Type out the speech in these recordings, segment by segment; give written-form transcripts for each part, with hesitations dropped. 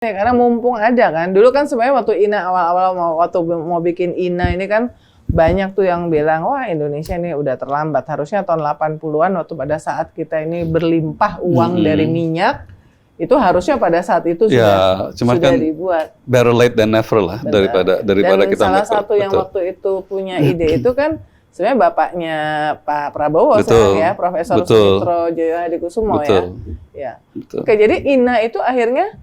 Ya, karena mumpung ada kan. Dulu kan sebenarnya waktu INA awal-awal waktu mau bikin INA ini kan banyak tuh yang bilang, wah Indonesia ini udah terlambat. Harusnya tahun 80-an waktu pada saat kita ini berlimpah uang dari minyak, itu harusnya pada saat itu sudah kan dibuat. Better late than never lah. Daripada Dan kita salah satu yang waktu itu punya ide itu kan sebenarnya bapaknya Pak Prabowo sekarang ya, Profesor Sumitra Djaya Hadikusumo ya. Oke, jadi INA itu akhirnya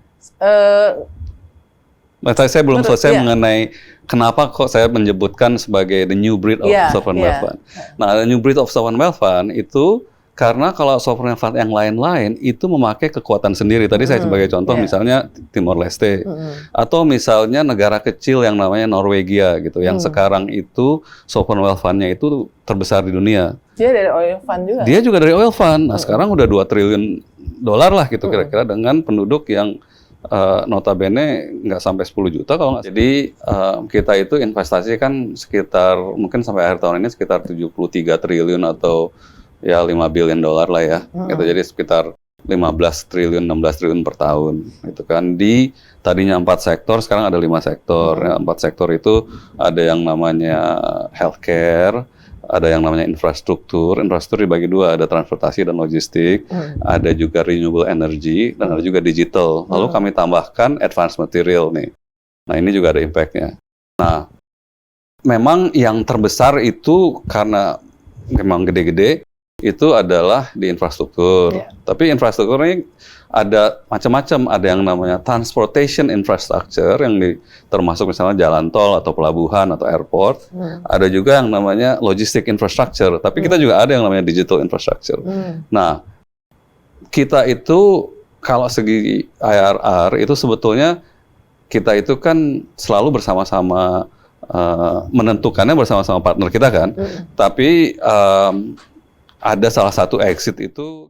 saya belum selesai mengenai kenapa kok saya menyebutkan sebagai the new breed of sovereign wealth fund. Nah, the new breed of sovereign wealth fund itu karena kalau sovereign fund yang lain-lain itu memakai kekuatan sendiri. Tadi saya sebagai contoh misalnya Timor Leste atau misalnya negara kecil yang namanya Norwegia gitu, yang sekarang itu sovereign wealth fund-nya itu terbesar di dunia. Dia dari oil fund juga. Dia juga dari oil fund. Nah, sekarang udah 2 triliun dolar lah gitu kira-kira dengan penduduk yang notabene nggak sampai 10 juta kalau nggak. Jadi kita itu investasi kan sekitar mungkin sampai akhir tahun ini sekitar 73 triliun atau ya 5 billion dolar lah ya. Gitu. Jadi sekitar 15 triliun, 16 triliun per tahun. Itu kan di tadinya 4 sektor, sekarang ada 5 sektor. Ya, 4 sektor itu ada yang namanya healthcare, ada yang namanya infrastruktur. Infrastruktur dibagi 2, ada transportasi dan logistik, ada juga renewable energy, dan ada juga digital. Lalu kami tambahkan advanced material nih. Nah, ini juga ada impact-nya. Nah, memang yang terbesar itu karena memang gede-gede, itu adalah di infrastruktur. Tapi infrastruktur ini ada macam-macam. Ada yang namanya transportation infrastructure, yang termasuk misalnya jalan tol atau pelabuhan atau airport. Ada juga yang namanya logistic infrastructure. Tapi kita juga ada yang namanya digital infrastructure. Nah, kita itu kalau segi IRR itu sebetulnya kita itu kan selalu bersama-sama menentukannya bersama-sama partner kita kan. Tapi ada salah satu exit itu.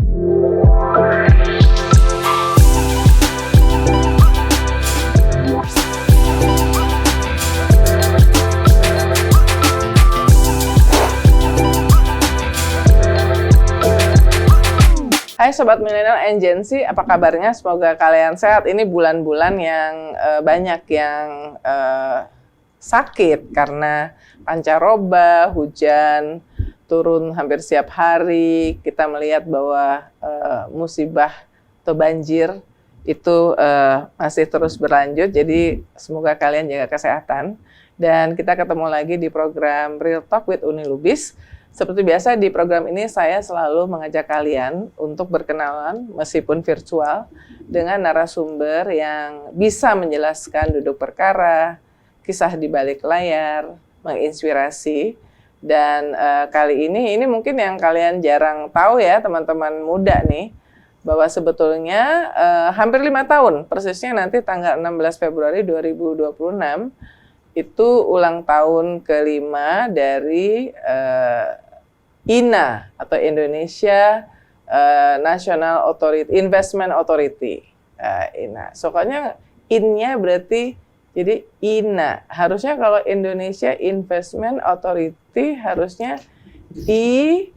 Hai Sobat Milenial and Gen Z, apa kabarnya? Semoga kalian sehat. Ini bulan-bulan yang banyak yang sakit karena pancaroba, hujan turun hampir setiap hari. Kita melihat bahwa musibah atau banjir itu masih terus berlanjut. Jadi semoga kalian jaga kesehatan. Dan kita ketemu lagi di program Real Talk with Uni Lubis. Seperti biasa di program ini saya selalu mengajak kalian untuk berkenalan meskipun virtual dengan narasumber yang bisa menjelaskan duduk perkara, kisah di balik layar, menginspirasi. Dan kali ini mungkin yang kalian jarang tahu ya teman-teman muda nih, bahwa sebetulnya hampir 5 tahun, persisnya nanti tanggal 16 Februari 2026, itu ulang tahun ke-5 dari INA atau Indonesia National Investment Authority. INA. Soalnya IN-nya berarti jadi INA. Harusnya kalau Indonesia Investment Authority harusnya IA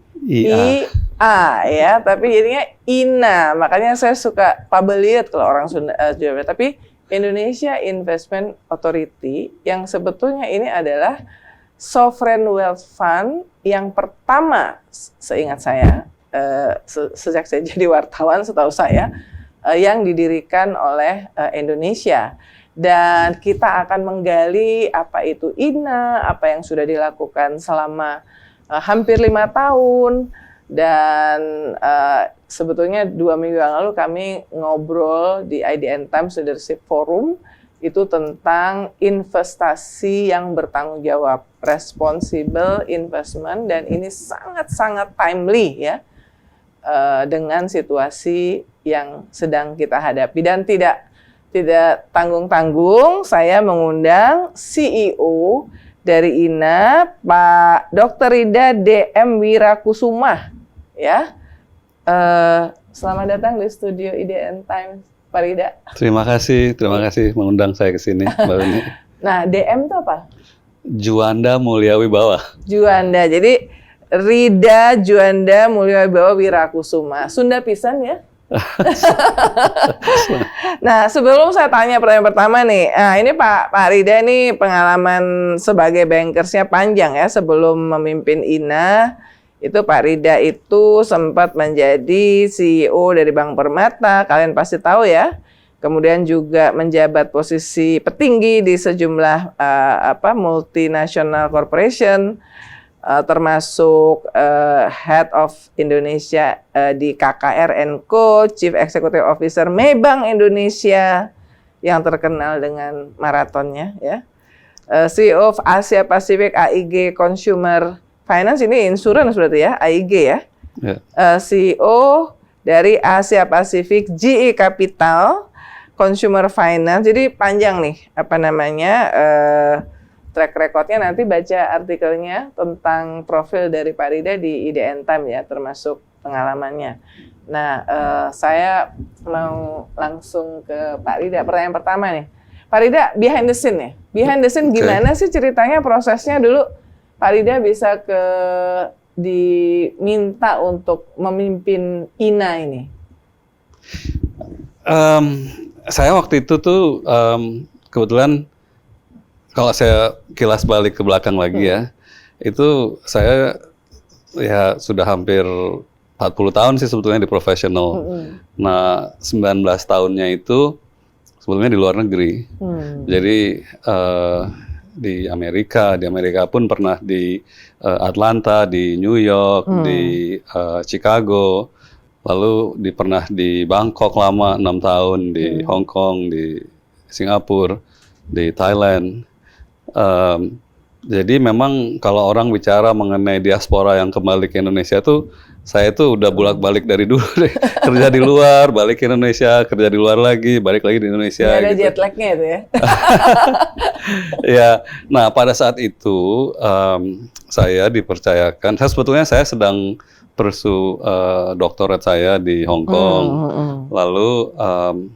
ya, tapi jadinya INA. Makanya saya suka pabeliet kalau orang Sunda. Tapi Indonesia Investment Authority yang sebetulnya ini adalah sovereign wealth fund yang pertama seingat saya sejak saya jadi wartawan setahu saya yang didirikan oleh Indonesia. Dan kita akan menggali apa itu INA, apa yang sudah dilakukan selama hampir 5 tahun. Dan sebetulnya 2 minggu yang lalu kami ngobrol di IDN Times Leadership Forum itu tentang investasi yang bertanggung jawab, responsible investment, dan ini sangat-sangat timely ya dengan situasi yang sedang kita hadapi. Dan tidak tanggung-tanggung, saya mengundang CEO dari INA, Pak Dr. Rida DM Wirakusuma. Ya, selamat datang di studio IDN Times, Pak Rida. Terima kasih mengundang saya ke sini, Mbak Uni. Nah, DM itu apa? Juanda Mulyawibawa. Juanda, jadi Rida Juanda Mulyawibawa Wirakusuma. Sunda pisan ya? Nah, sebelum saya tanya pertanyaan pertama nih, nah ini Pak Rida nih pengalaman sebagai bankersnya panjang ya. Sebelum memimpin INA, itu Pak Rida itu sempat menjadi CEO dari Bank Permata, kalian pasti tahu ya. Kemudian juga menjabat posisi petinggi di sejumlah multinational corporation, termasuk Head of Indonesia di KKR & Co, Chief Executive Officer Maybank Indonesia yang terkenal dengan maratonnya ya. CEO of Asia Pacific AIG Consumer Finance, ini insurance berarti ya, AIG ya. CEO dari Asia Pacific GE Capital Consumer Finance. Jadi panjang nih track recordnya, nanti baca artikelnya tentang profil dari Pak Rida di IDN Time ya, termasuk pengalamannya. Nah, saya mau langsung ke Pak Rida. Pertanyaan pertama nih, Pak Rida, behind the scene ya. Behind the scene gimana sih ceritanya, prosesnya dulu Pak Rida bisa diminta untuk memimpin INA ini? Saya waktu itu tuh kebetulan, kalau saya kilas balik ke belakang lagi ya, itu saya ya sudah hampir 40 tahun sih sebetulnya di profesional. Nah, 19 tahunnya itu sebelumnya di luar negeri. Jadi di Amerika pun pernah di Atlanta, di New York, di Chicago, lalu pernah di Bangkok lama 6 tahun, di Hong Kong, di Singapura, di Thailand. Jadi memang kalau orang bicara mengenai diaspora yang kembali ke Indonesia tuh, saya tuh udah bolak-balik dari dulu deh. Kerja di luar, balik ke Indonesia, kerja di luar lagi, balik lagi di Indonesia. Nggak ada gitu. jet lag-nya itu ya? Ya, nah pada saat itu saya dipercayakan, sebetulnya saya sedang pursue doktorat saya di Hong Kong. Lalu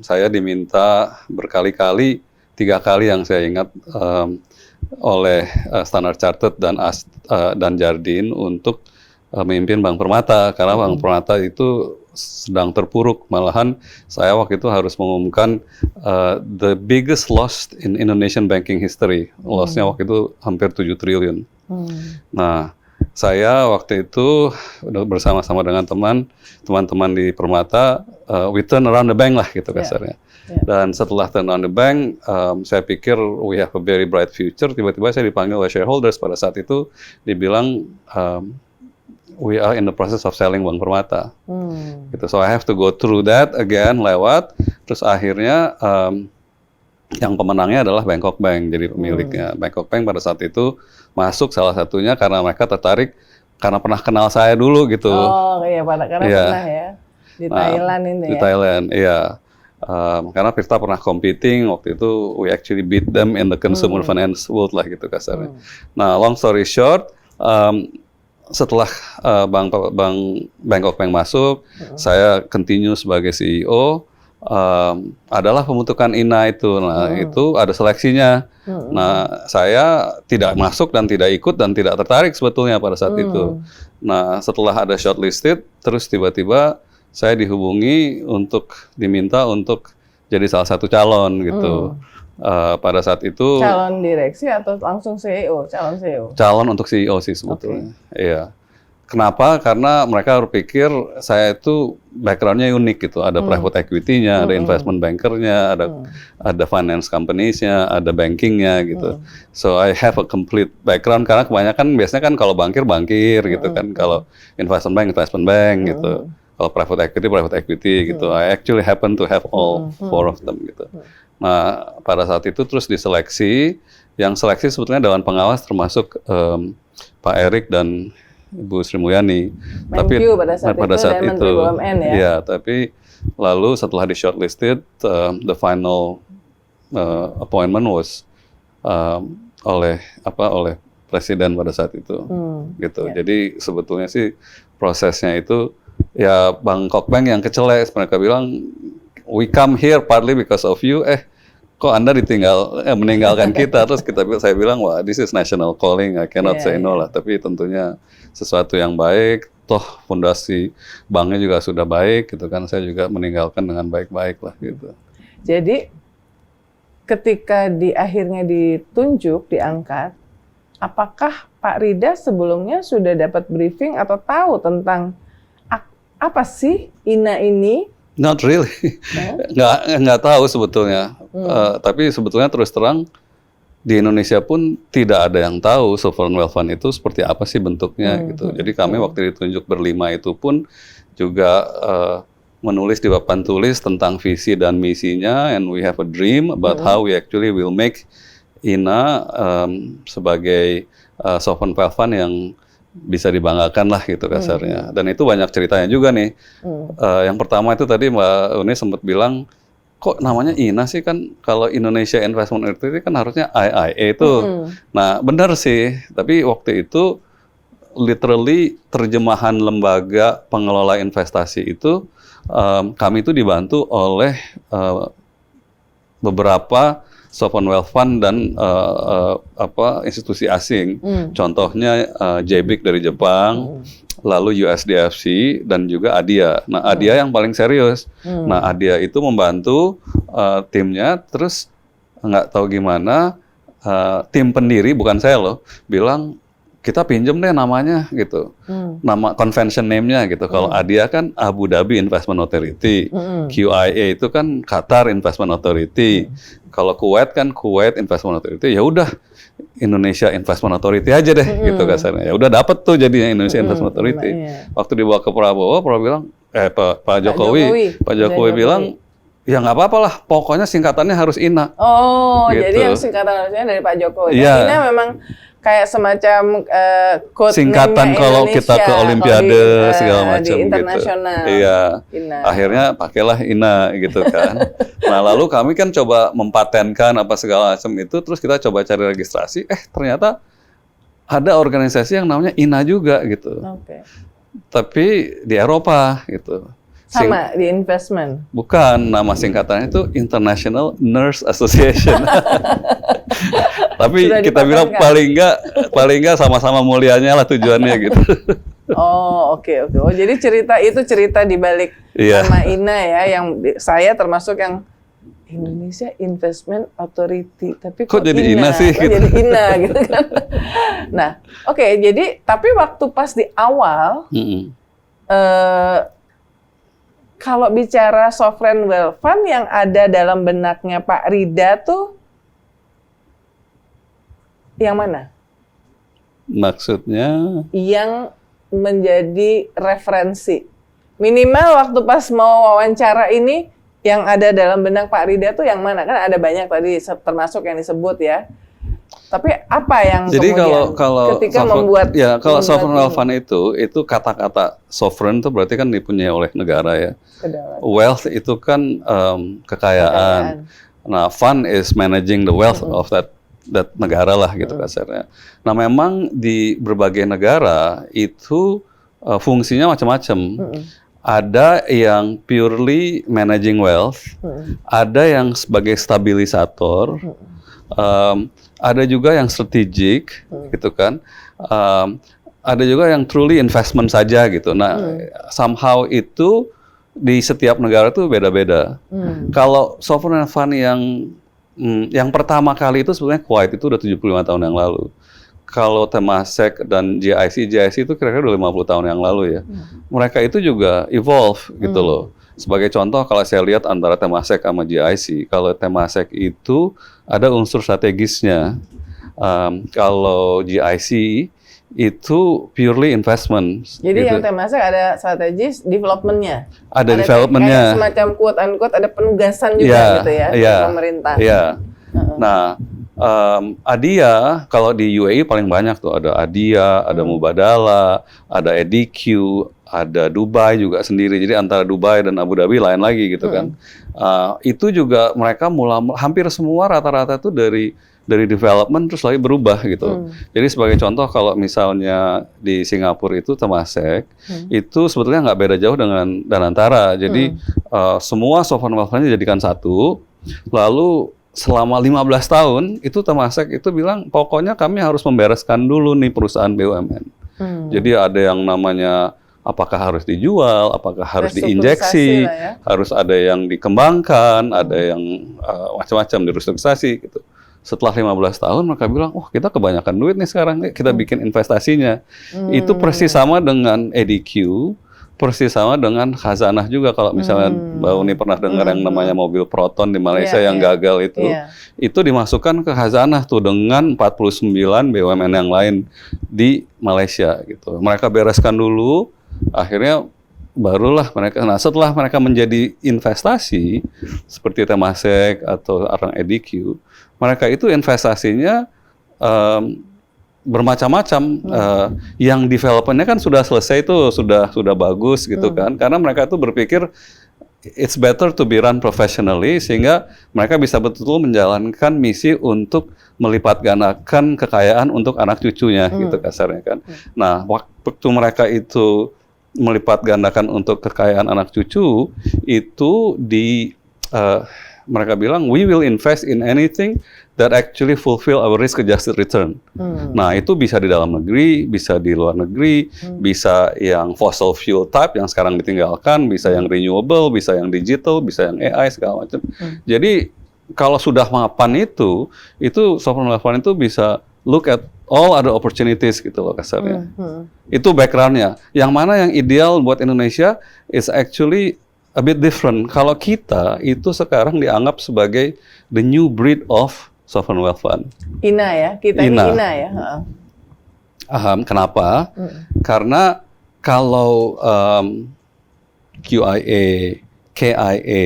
saya diminta berkali-kali, 3 kali yang saya ingat, oleh Standard Chartered dan Jardine untuk memimpin Bank Permata, karena Bank Permata itu sedang terpuruk. Malahan saya waktu itu harus mengumumkan the biggest loss in Indonesian banking history. Loss-nya waktu itu hampir 7 triliun. Nah, saya waktu itu bersama-sama dengan teman-teman di Permata, we turn around the bank lah gitu kasarnya. Dan setelah turn around the bank, saya pikir we have a very bright future. Tiba-tiba saya dipanggil oleh shareholders pada saat itu, dibilang we are in the process of selling Bank Permata. Gitu. So I have to go through that again, lewat. Terus akhirnya yang pemenangnya adalah Bangkok Bank, jadi pemiliknya. Bangkok Bank pada saat itu masuk salah satunya karena mereka tertarik, karena pernah kenal saya dulu gitu. Oh iya, karena pernah ya di Thailand ini ya. Di Thailand, iya. Karena Pirta pernah competing waktu itu, we actually beat them in the consumer finance world lah gitu kasarnya. Nah, long story short, setelah Bangkok Bank masuk, saya continue sebagai CEO. Adalah pembentukan INA itu. Nah, itu ada seleksinya. Nah, saya tidak masuk dan tidak ikut dan tidak tertarik sebetulnya pada saat itu. Nah, setelah ada shortlisted, terus tiba-tiba saya dihubungi diminta untuk jadi salah satu calon gitu. Pada saat itu calon direksi atau langsung CEO? Calon CEO. Calon untuk CEO sih sebetulnya. Iya. Kenapa? Karena mereka berpikir saya itu background-nya unik gitu. Ada private equity-nya, ada investment banker-nya, ada finance companies-nya, ada banking-nya gitu. So I have a complete background, karena kebanyakan biasanya kan kalau bankir gitu kan, kalau investment bank gitu. Kalau private equity gitu. I actually happen to have all 4 of them gitu. Nah, pada saat itu terus diseleksi. Yang seleksi sebetulnya Dewan Pengawas termasuk Pak Erik dan Ibu Sri Mulyani. Tapi pada saat itu BUMN, ya. Ya, tapi lalu setelah di shortlisted, the final appointment was oleh Presiden pada saat itu. Gitu. Jadi sebetulnya sih prosesnya itu ya Bangkok Bank yang kecelek. Mereka bilang, we come here partly because of you. Kok Anda meninggalkan kita? Terus saya bilang, wah, this is national calling. I cannot say no lah. Tapi tentunya sesuatu yang baik. toh fondasi banknya juga sudah baik gitu kan, saya juga meninggalkan dengan baik-baik lah gitu. Jadi ketika akhirnya ditunjuk, diangkat, apakah Pak Rida sebelumnya sudah dapat briefing atau tahu tentang apa sih INA ini? Not really, nggak tahu sebetulnya. Tapi sebetulnya terus terang di Indonesia pun tidak ada yang tahu sovereign wealth fund itu seperti apa sih bentuknya gitu. Jadi kami waktu ditunjuk berlima itu pun juga menulis di papan tulis tentang visi dan misinya, and we have a dream about how we actually will make INA sebagai sovereign wealth fund yang bisa dibanggakan lah gitu kasarnya. Dan itu banyak ceritanya juga nih. Yang pertama itu tadi Mbak Uni sempat bilang, kok namanya INA sih, kan kalau Indonesia Investment Authority kan harusnya IIA itu. Nah benar sih, tapi waktu itu literally terjemahan lembaga pengelola investasi itu kami itu dibantu oleh beberapa sovereign wealth fund dan institusi asing. Contohnya JBIC dari Jepang, lalu USDFC dan juga ADIA. Nah, ADIA yang paling serius. Nah, ADIA itu membantu timnya, terus nggak tahu gimana tim pendiri, bukan saya loh, bilang kita pinjem deh namanya gitu, nama convention name-nya gitu. Kalau ADIA kan Abu Dhabi Investment Authority, QIA itu kan Qatar Investment Authority, kalau Kuwait kan Kuwait Investment Authority. Ya udah Indonesia Investment Authority aja deh gitu kasarnya. Ya udah dapat tuh jadinya Indonesia Investment Authority. Waktu dibawa ke Prabowo bilang, Pak Jokowi bilang, ya nggak apa-apa lah, pokoknya singkatannya harus INA. Oh, gitu. jadi yang singkatan harusnya dari Pak Jokowi. Iya. INA memang kayak semacam code singkatan name-nya kalau Indonesia, kita ke Olimpiade segala macam di gitu. internasional. Iya. INA. Akhirnya pakailah INA gitu kan. Nah, lalu kami kan coba mempatenkan apa segala macam itu, terus kita coba cari registrasi, ternyata ada organisasi yang namanya INA juga gitu. Oke. Tapi di Eropa gitu. Sama di investment. Bukan, nama singkatannya itu International Nurse Association. Tapi kita bilang paling enggak sama-sama mulianya lah tujuannya gitu. Oh, oke. Oh, jadi cerita di balik nama INA ya, yang saya termasuk yang Indonesia Investment Authority. Tapi kok jadi INA sih? Gitu. Jadi INA gitu kan. Nah, oke, jadi tapi waktu pas di awal kalau bicara sovereign wealth fund yang ada dalam benaknya Pak Rida tuh yang mana? Maksudnya? Yang menjadi referensi. Minimal waktu pas mau wawancara ini, yang ada dalam benak Pak Rida tuh yang mana? Kan ada banyak tadi, termasuk yang disebut ya. Tapi apa yang jadi kemudian kalau ketika membuat sovereign wealth fund itu kata-kata sovereign itu berarti kan dipunyai oleh negara ya. Wealth itu kan kekayaan. Nah, fund is managing the wealth of that negara lah gitu kasarnya. Nah, memang di berbagai negara itu fungsinya macam-macam. Ada yang purely managing wealth, ada yang sebagai stabilisator. Ada juga yang strategic, gitu kan. Ada juga yang truly investment saja gitu. Nah, somehow itu di setiap negara itu beda-beda. Kalau sovereign fund yang pertama kali itu sebenarnya Kuwait itu udah 75 tahun yang lalu. Kalau Temasek dan GIC itu kira-kira udah 50 tahun yang lalu ya. Mereka itu juga evolve gitu loh. Sebagai contoh, kalau saya lihat antara Temasek sama GIC, kalau Temasek itu ada unsur strategisnya. Kalau GIC itu purely investment. Jadi gitu. yang Temasek ada strategis development-nya. Ada development-nya. Kayak semacam quote-unquote ada penugasan juga gitu ya dari pemerintah. Iya. Nah, ADIA kalau di UAE paling banyak tuh, ada ADIA, ada Mubadala, ada EDQ, ada Dubai juga sendiri. Jadi antara Dubai dan Abu Dhabi lain lagi gitu kan. Itu juga mereka hampir semua rata-rata itu dari development terus lagi berubah gitu. Jadi sebagai contoh, kalau misalnya di Singapura itu Temasek, itu sebetulnya nggak beda jauh dengan Danantara. Jadi semua sovereign wealth fund dijadikan satu, lalu selama 15 tahun itu Temasek itu bilang pokoknya kami harus membereskan dulu nih perusahaan BUMN. Jadi ada yang namanya apakah harus dijual, apakah harus Restrukturisasi diinjeksi, lah ya. harus ada yang dikembangkan, ada yang macam-macam direstrukturisasi gitu. Setelah 15 tahun mereka bilang, oh kita kebanyakan duit nih sekarang, kita bikin investasinya. Itu persis sama dengan EDQ, persis sama dengan khazanah juga. Kalau misalnya Mbak Uni pernah dengar yang namanya mobil Proton di Malaysia yang gagal itu dimasukkan ke khazanah tuh dengan 49 BUMN yang lain di Malaysia gitu. Mereka bereskan dulu, akhirnya barulah mereka. Nah setelah mereka menjadi investasi seperti Temasek atau orang EDQ, mereka itu investasinya bermacam-macam. Yang developmentnya kan sudah selesai tuh, sudah bagus gitu kan, karena mereka tuh berpikir it's better to be run professionally, sehingga mereka bisa betul-betul menjalankan misi untuk melipat gandakan kekayaan untuk anak cucunya gitu kasarnya kan. Nah waktu mereka itu melipat gandakan untuk kekayaan anak cucu itu mereka bilang we will invest in anything that actually fulfill our risk adjusted return. Nah itu bisa di dalam negeri, bisa di luar negeri, bisa yang fossil fuel type yang sekarang ditinggalkan, bisa yang renewable, bisa yang digital, bisa yang AI segala macam. Jadi kalau sudah mapan itu sovereign wealth fund itu bisa look at all other opportunities gitu loh kasarnya. Itu backgroundnya. Yang mana yang ideal buat Indonesia is actually a bit different. Kalau kita itu sekarang dianggap sebagai the new breed of sovereign wealth fund. INA ya, kita ini INA ya. Kenapa? Karena kalau QIA, KIA,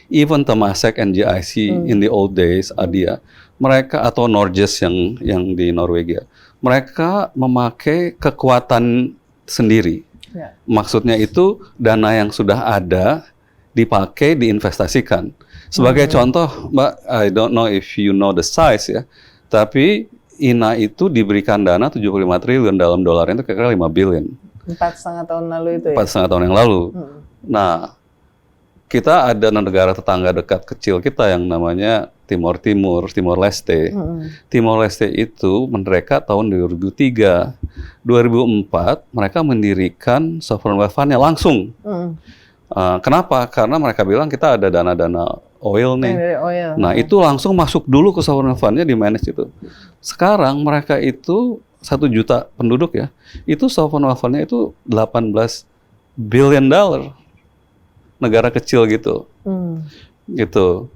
even Temasek and GIC in the old days, ADIA, mereka atau Norges yang di Norwegia, mereka memakai kekuatan sendiri. Maksudnya itu dana yang sudah ada dipakai diinvestasikan. Sebagai contoh, Mbak, I don't know if you know the size ya, tapi INA itu diberikan dana 75 triliun, dalam dolarnya itu kira-kira 5 billion. 4,5 tahun lalu itu ya? 4,5 tahun yang lalu. Nah, kita ada negara tetangga dekat kecil kita yang namanya Timor Leste. Timor Leste itu merdeka tahun 2003. 2004 mereka mendirikan sovereign wealth fund-nya langsung. Kenapa? Karena mereka bilang kita ada dana-dana oil nih. Nah itu langsung masuk dulu ke sovereign wealth fund-nya, di manage itu. Sekarang mereka itu 1 juta penduduk ya, itu sovereign wealth fund-nya itu 18 billion dollar. Negara kecil gitu. Gitu.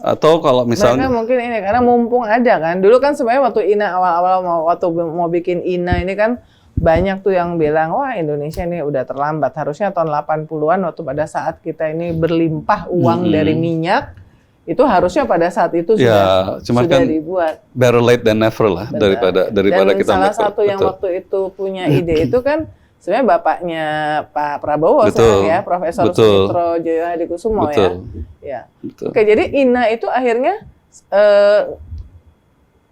Atau kalau misalnya mereka mungkin ini karena mumpung ada kan. Dulu kan sebenarnya waktu INA awal-awal waktu mau bikin INA ini kan banyak tuh yang bilang wah Indonesia ini udah terlambat. Harusnya tahun 80-an waktu pada saat kita ini berlimpah uang dari minyak, itu harusnya pada saat itu sudah kan dibuat. Better late than never lah. Daripada dan kita salah satu yang waktu itu punya ide itu kan sebenarnya bapaknya Pak Prabowo sekarang ya, Profesor Sumitro Joyo Hadikusumo ya. Oke, jadi INA itu akhirnya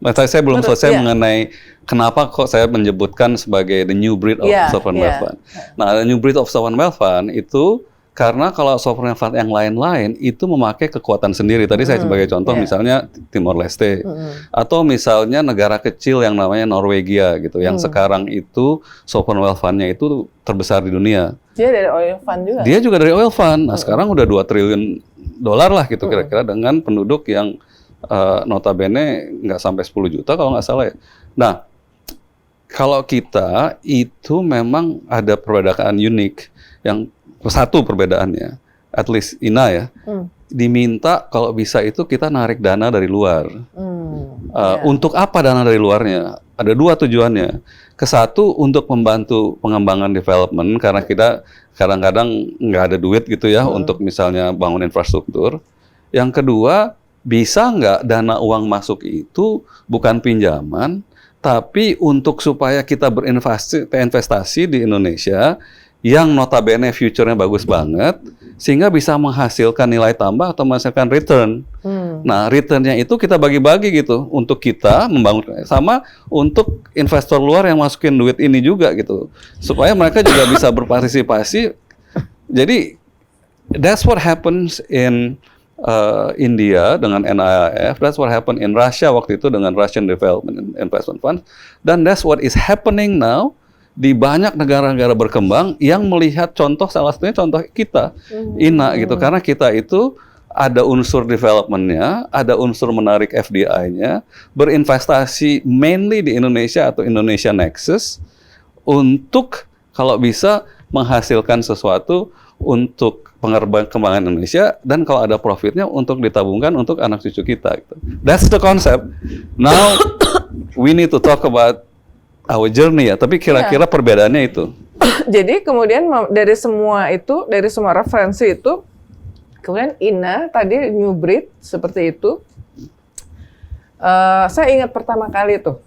saya belum selesai mengenai kenapa kok saya menyebutkan sebagai the new breed of sovereign wealth fund. Nah, the new breed of sovereign wealth fund itu karena kalau sovereign wealth fund yang lain-lain itu memakai kekuatan sendiri. Tadi saya sebagai contoh misalnya Timor Leste, atau misalnya negara kecil yang namanya Norwegia gitu, yang sekarang itu sovereign wealth fund-nya itu terbesar di dunia. Dia dari oil fund juga. Dia juga dari oil fund. Nah, sekarang udah 2 triliun dolar lah gitu kira-kira, dengan penduduk yang notabene nggak sampai 10 juta kalau nggak salah ya. Nah, kalau kita itu memang ada perbedaan unik. Yang satu perbedaannya, at least INA ya, diminta kalau bisa itu kita narik dana dari luar. Untuk apa dana dari luarnya? Ada 2 tujuannya. Kesatu untuk membantu pengembangan development, karena kita kadang-kadang nggak ada duit gitu ya untuk misalnya bangun infrastruktur. Yang kedua, bisa nggak dana uang masuk itu bukan pinjaman, tapi untuk supaya kita berinvestasi di Indonesia yang notabene future-nya bagus banget, sehingga bisa menghasilkan nilai tambah atau menghasilkan return. Nah, return-nya itu kita bagi-bagi gitu, untuk kita membangun, sama untuk investor luar yang masukin duit ini juga gitu, supaya mereka juga bisa berpartisipasi. Jadi, that's what happens in India dengan NIIF, that's what happened in Russia waktu itu dengan Russian Development Investment Fund, dan that's what is happening now di banyak negara-negara berkembang yang melihat contoh, salah satunya contoh kita, INA gitu, karena kita itu ada unsur development-nya, ada unsur menarik FDI-nya, berinvestasi mainly di Indonesia atau Indonesia Nexus untuk kalau bisa menghasilkan sesuatu untuk pengembangan Indonesia, dan kalau ada profitnya untuk ditabungkan untuk anak cucu kita. Gitu. That's the concept. Now we need to talk about our journey ya. Tapi kira-kira perbedaannya itu. Jadi kemudian dari semua referensi itu, kemudian INA tadi new breed seperti itu. Saya ingat pertama kali tuh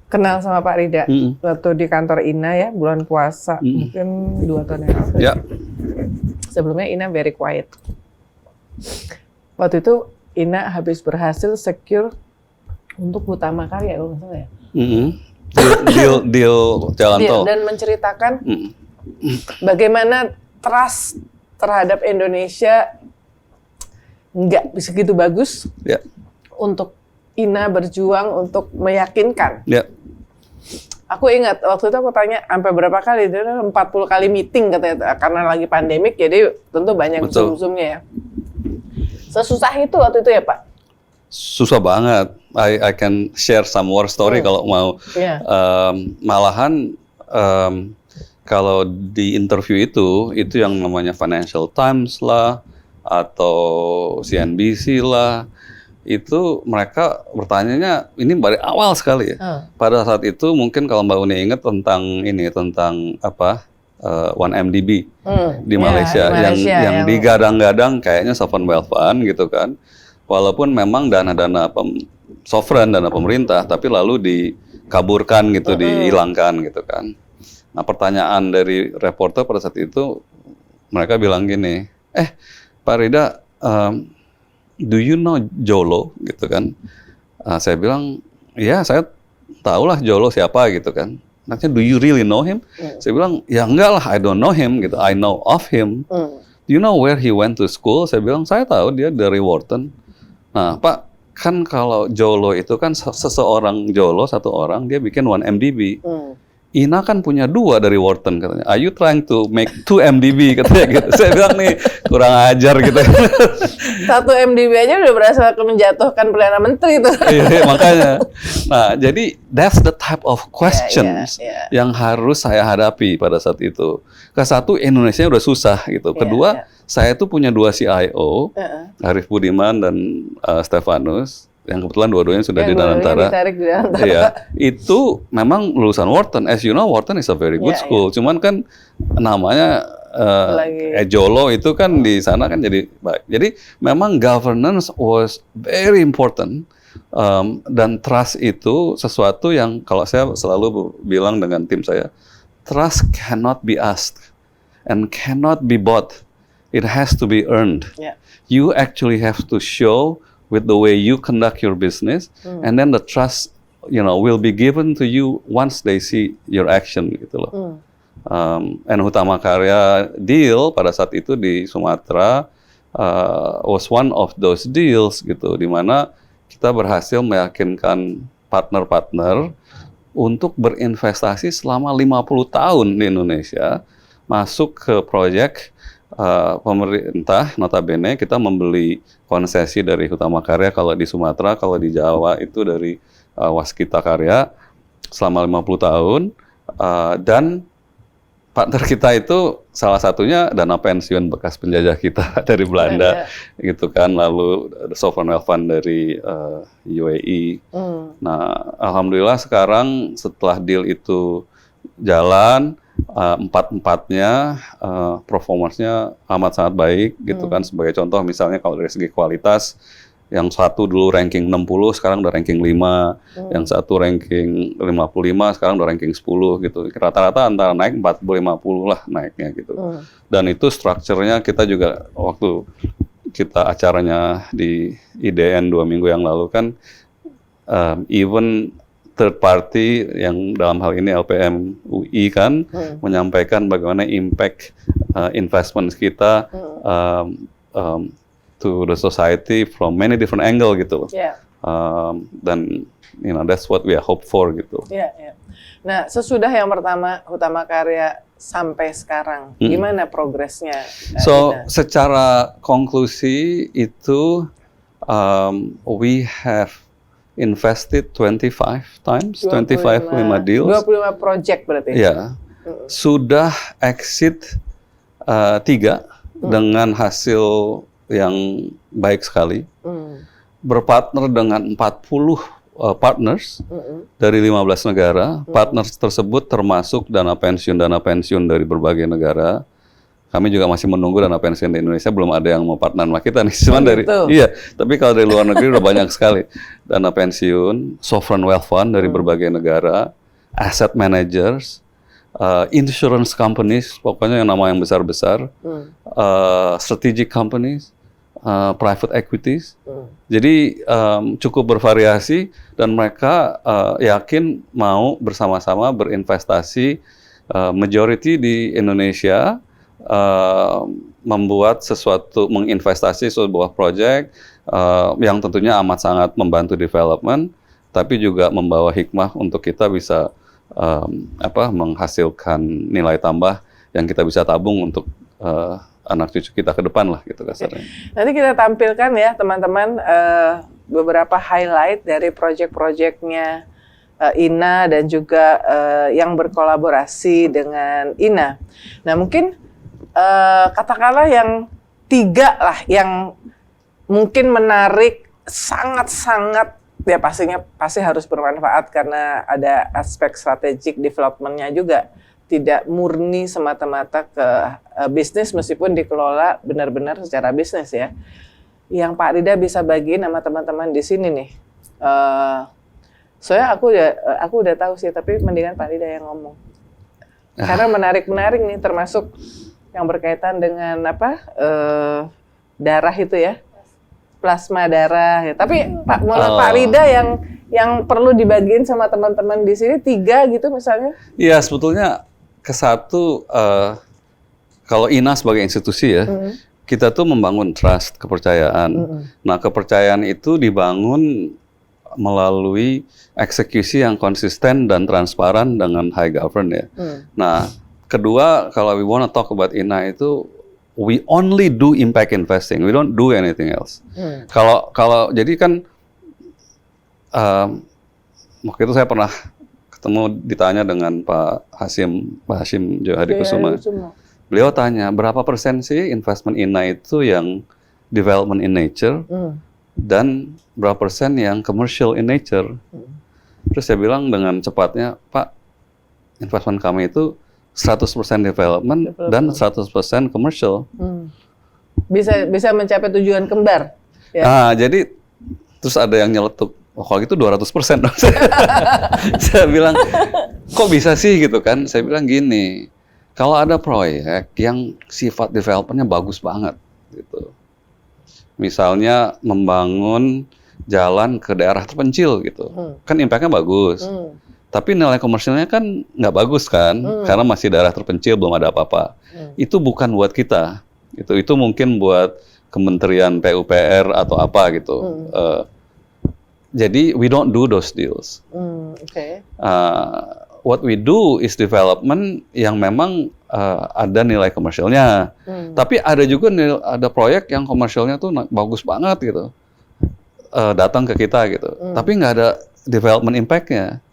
kenal sama Pak Rida waktu di kantor INA ya, bulan puasa mungkin 2 tahun yang lalu. Ya. Sebelumnya INA very quiet. Waktu itu INA habis berhasil secure untuk Hutama Karya kalau nggak salah ya. Deal jalan tol. Dan menceritakan bagaimana trust terhadap Indonesia nggak segitu bagus untuk INA berjuang untuk meyakinkan. Aku ingat waktu itu aku tanya sampai berapa kali, dia 40 kali meeting katanya, karena lagi pandemik jadi tentu banyak zoom-zoomnya ya. Sesusah itu waktu itu ya Pak? Susah banget. I can share some war story kalau mau. Malahan kalau di interview itu yang namanya Financial Times lah atau CNBC lah, itu mereka bertanyanya ini dari awal sekali ya. Pada saat itu mungkin kalau Mbak Uni ingat tentang apa 1MDB di Malaysia, yang digadang-gadang kayaknya sovereign wealth fund gitu kan. Walaupun memang dana-dana sovereign, dana pemerintah, tapi lalu dikaburkan gitu, dihilangkan gitu kan. Nah, pertanyaan dari reporter pada saat itu mereka bilang gini, Pak Rida, do you know Jolo gitu kan? Saya bilang, ya saya tahulah Jolo siapa gitu kan. Nanti do you really know him? Saya bilang, ya enggak lah, I don't know him gitu. I know of him. Do you know where he went to school? Saya bilang, saya tahu dia dari Wharton. Nah, Pak, kan kalau Jolo itu kan seseorang Jolo, satu orang, dia bikin 1MDB. INA kan punya 2 dari Wharton katanya. Are you trying to make 2 MDB katanya gitu. Saya bilang nih kurang ajar gitu. 1 MDB aja udah berasa menjatuhkan Perdana Menteri itu. Iya, makanya. Nah, jadi that's the type of questions yang harus saya hadapi pada saat itu. Satu, Indonesia udah susah gitu. Kedua, saya tuh punya 2 CIO, Arif Budiman dan Stefanus, yang kebetulan dua-duanya sudah di Danantara. Iya, itu memang lulusan Wharton. As you know, Wharton is a very good school. Cuman kan namanya Jolo itu kan di sana kan jadi baik. Jadi memang governance was very important. Dan trust itu sesuatu yang kalau saya selalu bilang dengan tim saya, trust cannot be asked and cannot be bought. It has to be earned. You actually have to show with the way you conduct your business, and then the trust, will be given to you once they see your action gitu loh. And Hutama Karya deal pada saat itu di Sumatera was one of those deals gitu, di mana kita berhasil meyakinkan partner-partner untuk berinvestasi selama 50 tahun di Indonesia, masuk ke proyek pemerintah. Notabene kita membeli konsesi dari Hutama Karya kalau di Sumatera, kalau di Jawa itu dari Waskita Karya selama 50 tahun, dan partner kita itu salah satunya dana pensiun bekas penjajah kita dari Belanda gitu kan, lalu sovereign wealth fund dari UAE. Nah, alhamdulillah sekarang setelah deal itu jalan, empat-empatnya performance-nya amat sangat baik gitu kan. Sebagai contoh misalnya kalau dari segi kualitas, yang satu dulu ranking 60, sekarang udah ranking 5, yang satu ranking 55, sekarang udah ranking 10 gitu. Rata-rata antara naik 40-50 lah naiknya gitu. Dan itu strukturnya kita juga waktu kita acaranya di IDN 2 minggu yang lalu kan, even third party yang dalam hal ini LPM UI kan menyampaikan bagaimana impact investment kita to the society from many different angle gitu loh. Dan that's what we hope for gitu. Iya, iya. Nah, sesudah yang pertama Hutama Karya sampai sekarang, gimana progresnya? So, Ina? secara konklusi itu we have invested 25 times, 25 deals. 25 project berarti? Ya, sudah exit 3 dengan hasil yang baik sekali. Berpartner dengan 40 partners dari 15 negara. Partners tersebut termasuk dana pensiun dari berbagai negara. Kami juga masih menunggu dana pensiun di Indonesia, belum ada yang mau partner sama kita nih. Cuman iya, tapi kalau dari luar negeri udah banyak sekali. Dana pensiun, sovereign wealth fund dari berbagai negara, asset managers, insurance companies, pokoknya yang nama yang besar-besar, strategic companies, private equities. Jadi cukup bervariasi dan mereka yakin mau bersama-sama berinvestasi majority di Indonesia, membuat menginvestasi sebuah proyek yang tentunya amat sangat membantu development, tapi juga membawa hikmah untuk kita bisa menghasilkan nilai tambah yang kita bisa tabung untuk anak cucu kita ke depan lah gitu kasarnya. Nanti kita tampilkan ya teman-teman beberapa highlight dari proyek-proyeknya Ina dan juga yang berkolaborasi dengan Ina. Nah mungkin katakanlah yang 3 lah yang mungkin menarik, sangat-sangat ya pasti harus bermanfaat karena ada aspek strategic development-nya juga. Tidak murni semata-mata ke bisnis meskipun dikelola benar-benar secara bisnis ya. Yang Pak Rida bisa bagi nama teman-teman di sini nih. Soalnya aku udah tahu sih, tapi mendingan Pak Rida yang ngomong. Karena menarik-menarik nih, termasuk yang berkaitan dengan darah itu ya, plasma darah. Ya. Tapi Pak Rida yang perlu dibagiin sama teman-teman di sini 3 gitu misalnya? Iya, sebetulnya kesatu kalau Ina sebagai institusi ya, kita tuh membangun trust, kepercayaan. Nah, kepercayaan itu dibangun melalui eksekusi yang konsisten dan transparan dengan high govern ya. Nah, kedua, kalau we wanna talk about Ina itu, we only do impact investing, we don't do anything else. Kalau jadi kan waktu itu saya pernah ditanya dengan Pak Hashim Johadi Kusuma. Beliau tanya, berapa persen sih investment Ina itu yang development in nature dan berapa persen yang commercial in nature? Terus saya bilang dengan cepatnya, Pak, investment kami itu 100% development dan 100% commercial. Bisa mencapai tujuan kembar. Ya? Nah, jadi terus ada yang nyeletuk, oh, kalau gitu 200% dong. Saya bilang, kok bisa sih gitu kan? Saya bilang gini, kalau ada proyek yang sifat developmentnya bagus banget, gitu. Misalnya membangun jalan ke daerah terpencil gitu, kan impact-nya bagus. Tapi nilai komersialnya kan nggak bagus kan, karena masih daerah terpencil, belum ada apa-apa. Itu bukan buat kita, itu mungkin buat Kementerian PUPR atau apa gitu. Jadi we don't do those deals. What we do is development yang memang ada nilai komersialnya. Tapi ada juga ada proyek yang komersialnya tuh bagus banget gitu, datang ke kita gitu. Tapi nggak ada development impact-nya.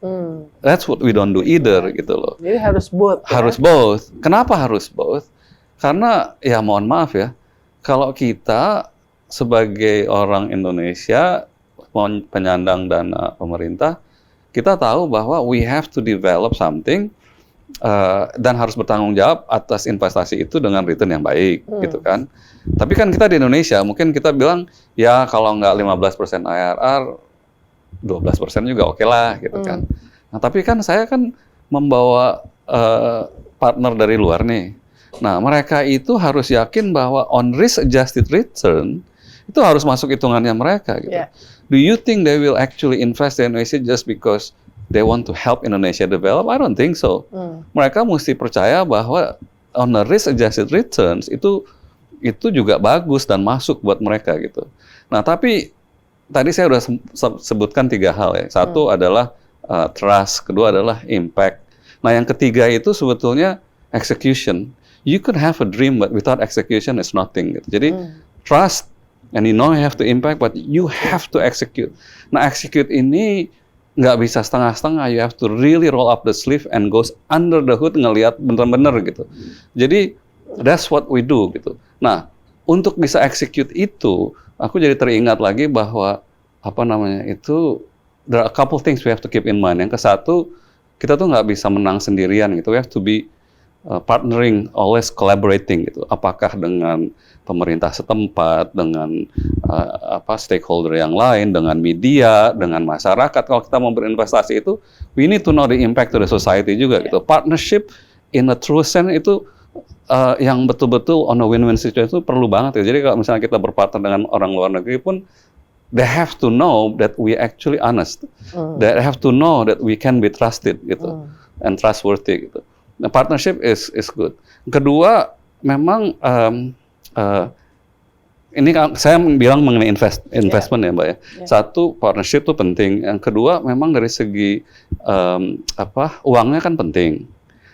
That's what we don't do either gitu loh. Jadi harus both. Harus both. Kenapa harus both? Karena ya mohon maaf ya, kalau kita sebagai orang Indonesia penyandang dana pemerintah, kita tahu bahwa we have to develop something dan harus bertanggung jawab atas investasi itu dengan return yang baik gitu kan. Tapi kan kita di Indonesia mungkin kita bilang ya kalau nggak 15% IRR 12% juga oke lah gitu kan. Nah, tapi kan saya kan membawa partner dari luar nih. Nah, mereka itu harus yakin bahwa on risk adjusted return itu harus masuk hitungannya mereka gitu. Do you think they will actually invest in Indonesia just because they want to help Indonesia develop? I don't think so. Mereka mesti percaya bahwa on the risk adjusted returns itu juga bagus dan masuk buat mereka gitu. Nah, tapi tadi saya udah sebutkan 3 hal ya. Satu adalah trust, kedua adalah impact. Nah, yang ketiga itu sebetulnya execution. You could have a dream, but without execution, it's nothing. Gitu. Jadi trust, and you know you have to impact, but you have to execute. Nah, execute ini nggak bisa setengah-setengah. You have to really roll up the sleeve and goes under the hood, ngelihat bener-bener gitu. Jadi that's what we do gitu. Nah, untuk bisa execute itu, aku jadi teringat lagi bahwa there are a couple things we have to keep in mind. Yang ke satu, kita tuh nggak bisa menang sendirian gitu. We have to be partnering, always collaborating gitu. Apakah dengan pemerintah setempat, dengan stakeholder yang lain, dengan media, dengan masyarakat. Kalau kita mau berinvestasi itu, we need to know the impact to the society juga gitu. Partnership in a true sense itu yang betul-betul on a win-win situation itu perlu banget ya. Jadi kalau misalnya kita berpartner dengan orang luar negeri pun, they have to know that we actually honest. They have to know that we can be trusted gitu, and trustworthy gitu. Nah, partnership is good. Kedua, memang ini saya bilang mengenai investment ya, Mbak ya. Satu, partnership itu penting. Yang kedua, memang dari segi uangnya kan penting.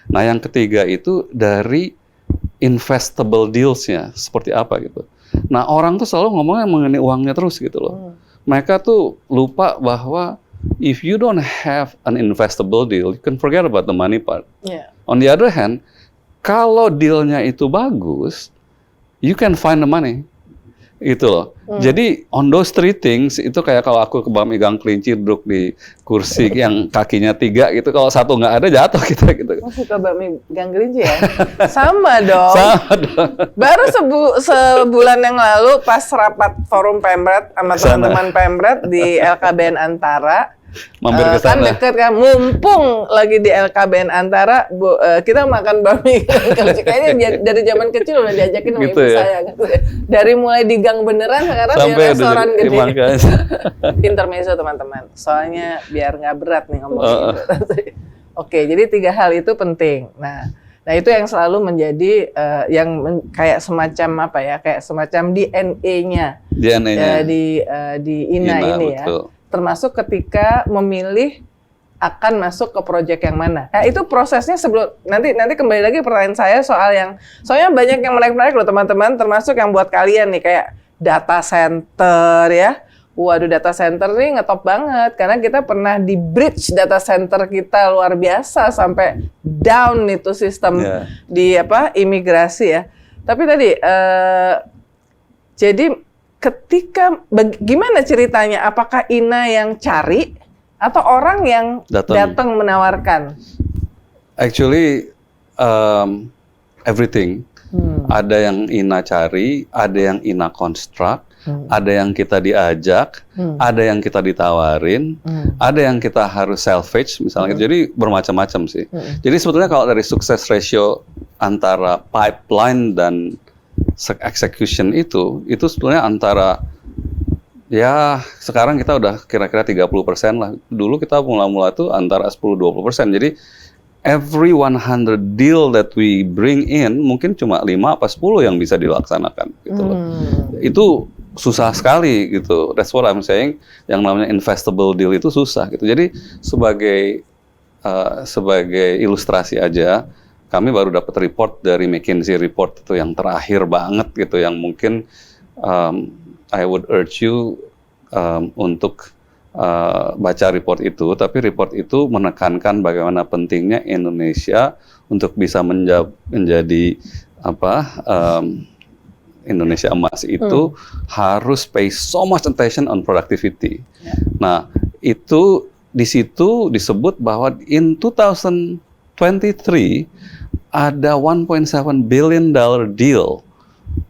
Nah, yang ketiga itu dari investable deals-nya seperti apa gitu. Nah, orang tuh selalu ngomongnya mengenai uangnya terus gitu loh. Mereka tuh lupa bahwa if you don't have an investable deal, you can forget about the money part. On the other hand, kalau dealnya itu bagus, you can find the money. Gitu loh. Jadi on those 3 things itu kayak kalau aku megang kelinci duduk di kursi yang kakinya 3 gitu, kalau satu nggak ada jatuh kita gitu. Oh, suka megang kelinci ya? Sama dong. Sama dong. Baru sebulan yang lalu pas rapat forum Pemret sama teman-teman Pemret di LKBN Antara. Mampir ke Kan sana. deket kan, mumpung lagi di LKBN Antara, kita makan bakmi kelinci. Kayaknya dari zaman kecil udah diajakin sama Gitu ibu ya? saya. Gitu. Dari mulai di gang beneran sekarang di Sampai restoran gede. makanya. Intermezzo teman-teman, soalnya biar nggak berat nih ngomong gitu. Oke, jadi 3 hal itu penting. Nah itu yang selalu menjadi kayak semacam kayak semacam DNA-nya di INA ini betul. ya. Termasuk ketika memilih akan masuk ke proyek yang mana. Nah, itu prosesnya sebelum nanti kembali lagi pertanyaan saya soalnya banyak yang menarik loh teman-teman, termasuk yang buat kalian nih kayak data center ya. Waduh, data center nih ngetop banget karena kita pernah di bridge data center kita luar biasa sampai down itu sistem di imigrasi ya. Tapi tadi jadi ketika gimana ceritanya? Apakah INA yang cari atau orang yang datang menawarkan? Actually, everything. Ada yang INA cari, ada yang INA construct, ada yang kita diajak, ada yang kita ditawarin, ada yang kita harus salvage misalnya. Jadi bermacam-macam sih. Jadi sebetulnya kalau dari sukses ratio antara pipeline dan execution itu sebetulnya antara sekarang kita udah kira-kira 30% lah. Dulu kita mula-mula tuh antara 10-20%. Jadi every 100 deal that we bring in mungkin cuma 5-10 yang bisa dilaksanakan gitu loh. Itu susah sekali gitu. That's what I'm saying. Yang namanya investable deal itu susah gitu. Jadi sebagai ilustrasi aja, kami baru dapat report dari McKinsey report itu yang terakhir banget gitu, yang mungkin I would urge you untuk baca report itu. Tapi report itu menekankan bagaimana pentingnya Indonesia untuk bisa menjadi Indonesia emas itu harus pay so much attention on productivity. Nah, itu di situ disebut bahwa in 2023 ada $1.7 billion deal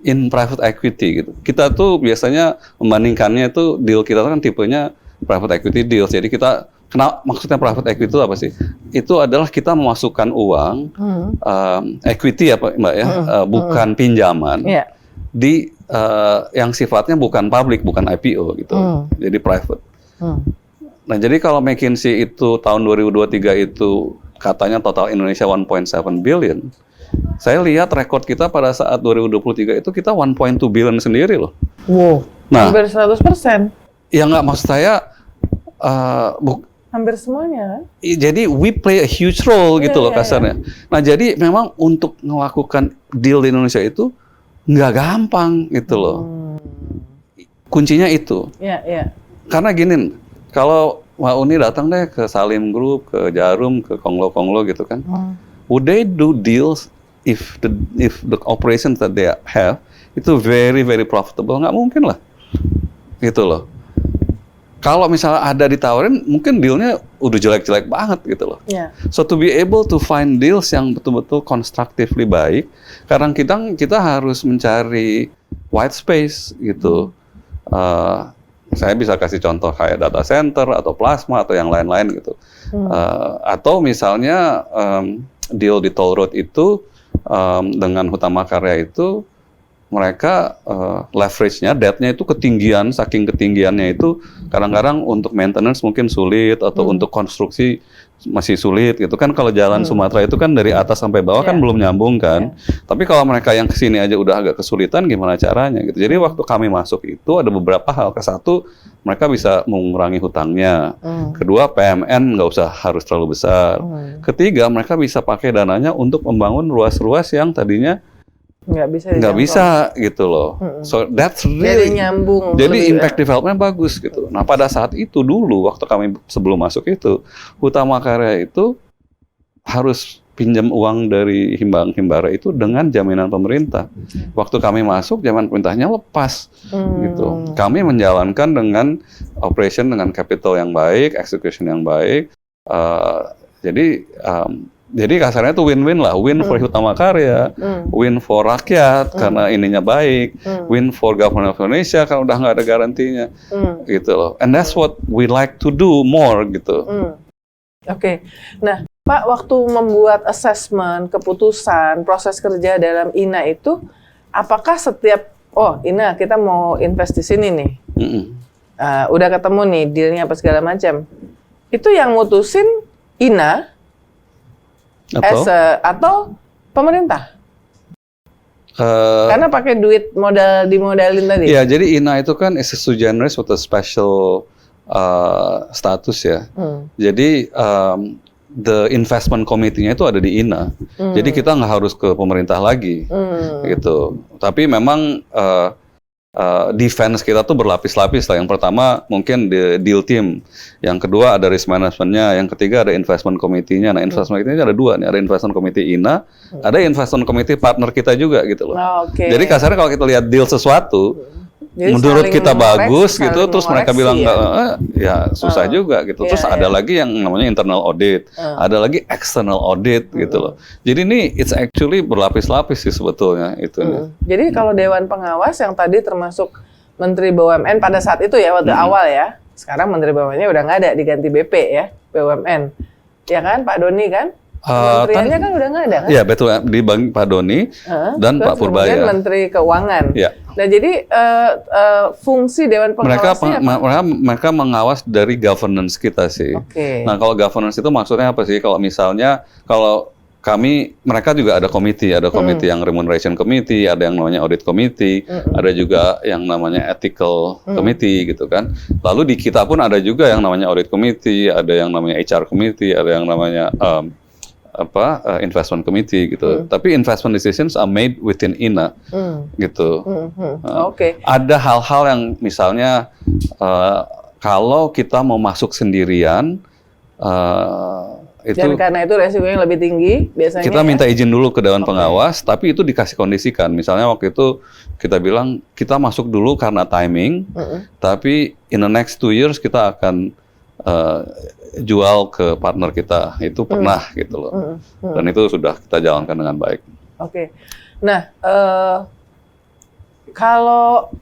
in private equity gitu. Kita tuh biasanya membandingkannya itu deal kita kan tipenya private equity deals. Jadi kita maksudnya private equity itu apa sih? Itu adalah kita memasukkan uang equity ya Mbak ya, bukan pinjaman di yang sifatnya bukan public, bukan IPO gitu. Jadi private. Nah, jadi kalau McKinsey itu tahun 2023 itu katanya total Indonesia 1.7 billion. Saya lihat rekor kita pada saat 2023 itu kita 1.2 billion sendiri loh. Wow. Nah, hampir 100%. Ya nggak, maksud saya Hampir semuanya kan? jadi we play a huge role gitu loh Iya. kasarnya. Nah jadi memang untuk melakukan deal di Indonesia itu nggak gampang gitu loh. Kuncinya itu. Iya. Karena gini, kalau Mbak Uni datang deh ke Salim Group, ke Jarum, ke Konglo gitu kan, would they do deals if the operations that they have itu very very profitable? Nggak mungkin lah, gitu loh. Kalau misalnya ada ditawarin, mungkin dealnya udah jelek-jelek banget gitu loh. Iya. So to be able to find deals yang betul-betul constructively baik, kadang kita harus mencari white space gitu. Saya bisa kasih contoh kayak data center atau plasma atau yang lain-lain gitu. Atau misalnya deal di toll road itu dengan Hutama Karya itu mereka leverage-nya, debt-nya itu ketinggian, saking ketinggiannya itu kadang-kadang untuk maintenance mungkin sulit atau untuk konstruksi masih sulit gitu kan. Kalau jalan Sumatera itu kan dari atas sampai bawah kan belum nyambung kan. Tapi kalau mereka yang kesini aja udah agak kesulitan, gimana caranya gitu. Jadi waktu kami masuk itu ada beberapa hal. Satu, mereka bisa mengurangi hutangnya. Kedua, PMN nggak usah harus terlalu besar. Ketiga, mereka bisa pakai dananya untuk membangun ruas-ruas yang tadinya nggak bisa gitu loh. So that's really nyambung. Jadi impact development bagus gitu. Nah pada saat itu dulu waktu kami sebelum masuk itu, Hutama Karya itu harus pinjam uang dari himbara itu dengan jaminan pemerintah. Waktu kami masuk, jaminan pemerintahnya lepas gitu. Kami menjalankan dengan operation dengan capital yang baik, execution yang baik. Jadi kasarnya itu win-win lah, win for Hutama Karya, win for rakyat karena ininya baik, win for government of Indonesia karena udah nggak ada garantinya, gitu loh. And that's what we like to do more gitu. Oke. Nah, Pak, waktu membuat assessment, keputusan, proses kerja dalam INA itu, apakah setiap, INA kita mau invest di sini nih, udah ketemu nih dealnya apa segala macam, itu yang mutusin INA atau pemerintah? Karena pakai duit dimodalin tadi. Ya, jadi INA itu kan is a sui generis with a special status ya. Jadi the investment committee-nya itu ada di INA. Jadi kita nggak harus ke pemerintah lagi, gitu. Tapi memang defense kita tuh berlapis-lapis lah. Yang pertama mungkin the deal team, yang kedua ada risk management-nya, yang ketiga ada investment committee-nya. Nah, investment committee-nya ada dua nih, ada investment committee INA, ada investment committee partner kita juga gitu loh. Jadi kasarnya kalau kita lihat deal sesuatu, jadi menurut kita bagus gitu, terus mereka bilang ya susah juga gitu. Terus ada lagi yang namanya internal audit, ada lagi external audit gitu loh. Jadi ini it's actually berlapis-lapis sih sebetulnya itu. Jadi kalau Dewan Pengawas yang tadi termasuk Menteri BUMN pada saat itu ya, waktu awal ya, sekarang Menteri BUMN-nya udah nggak ada, diganti BP ya, BUMN. Ya kan, Pak Doni kan? Kementeriannya kan udah nggak ada kan? Iya betul, di Pak Doni dan Pak Purbaya. Menteri Keuangan. Ya. Nah jadi fungsi Dewan Pengawas mereka mengawas dari governance kita sih. Nah kalau governance itu maksudnya apa sih? Kalau misalnya mereka juga ada komite yang remuneration committee, ada yang namanya audit committee, ada juga yang namanya ethical committee gitu kan. Lalu di kita pun ada juga yang namanya audit committee, ada yang namanya HR committee, ada yang namanya investment committee gitu. Tapi investment decisions are made within INA gitu. Ada hal-hal yang misalnya kalau kita mau masuk sendirian dan karena itu resikonya lebih tinggi biasanya. Kita minta izin dulu ke Dewan Pengawas, tapi itu dikasih kondisikan. Misalnya waktu itu kita bilang kita masuk dulu karena timing, tapi in the next 2 years kita akan jual ke partner kita. Itu pernah gitu loh. Dan itu sudah kita jalankan dengan baik. Nah, kalau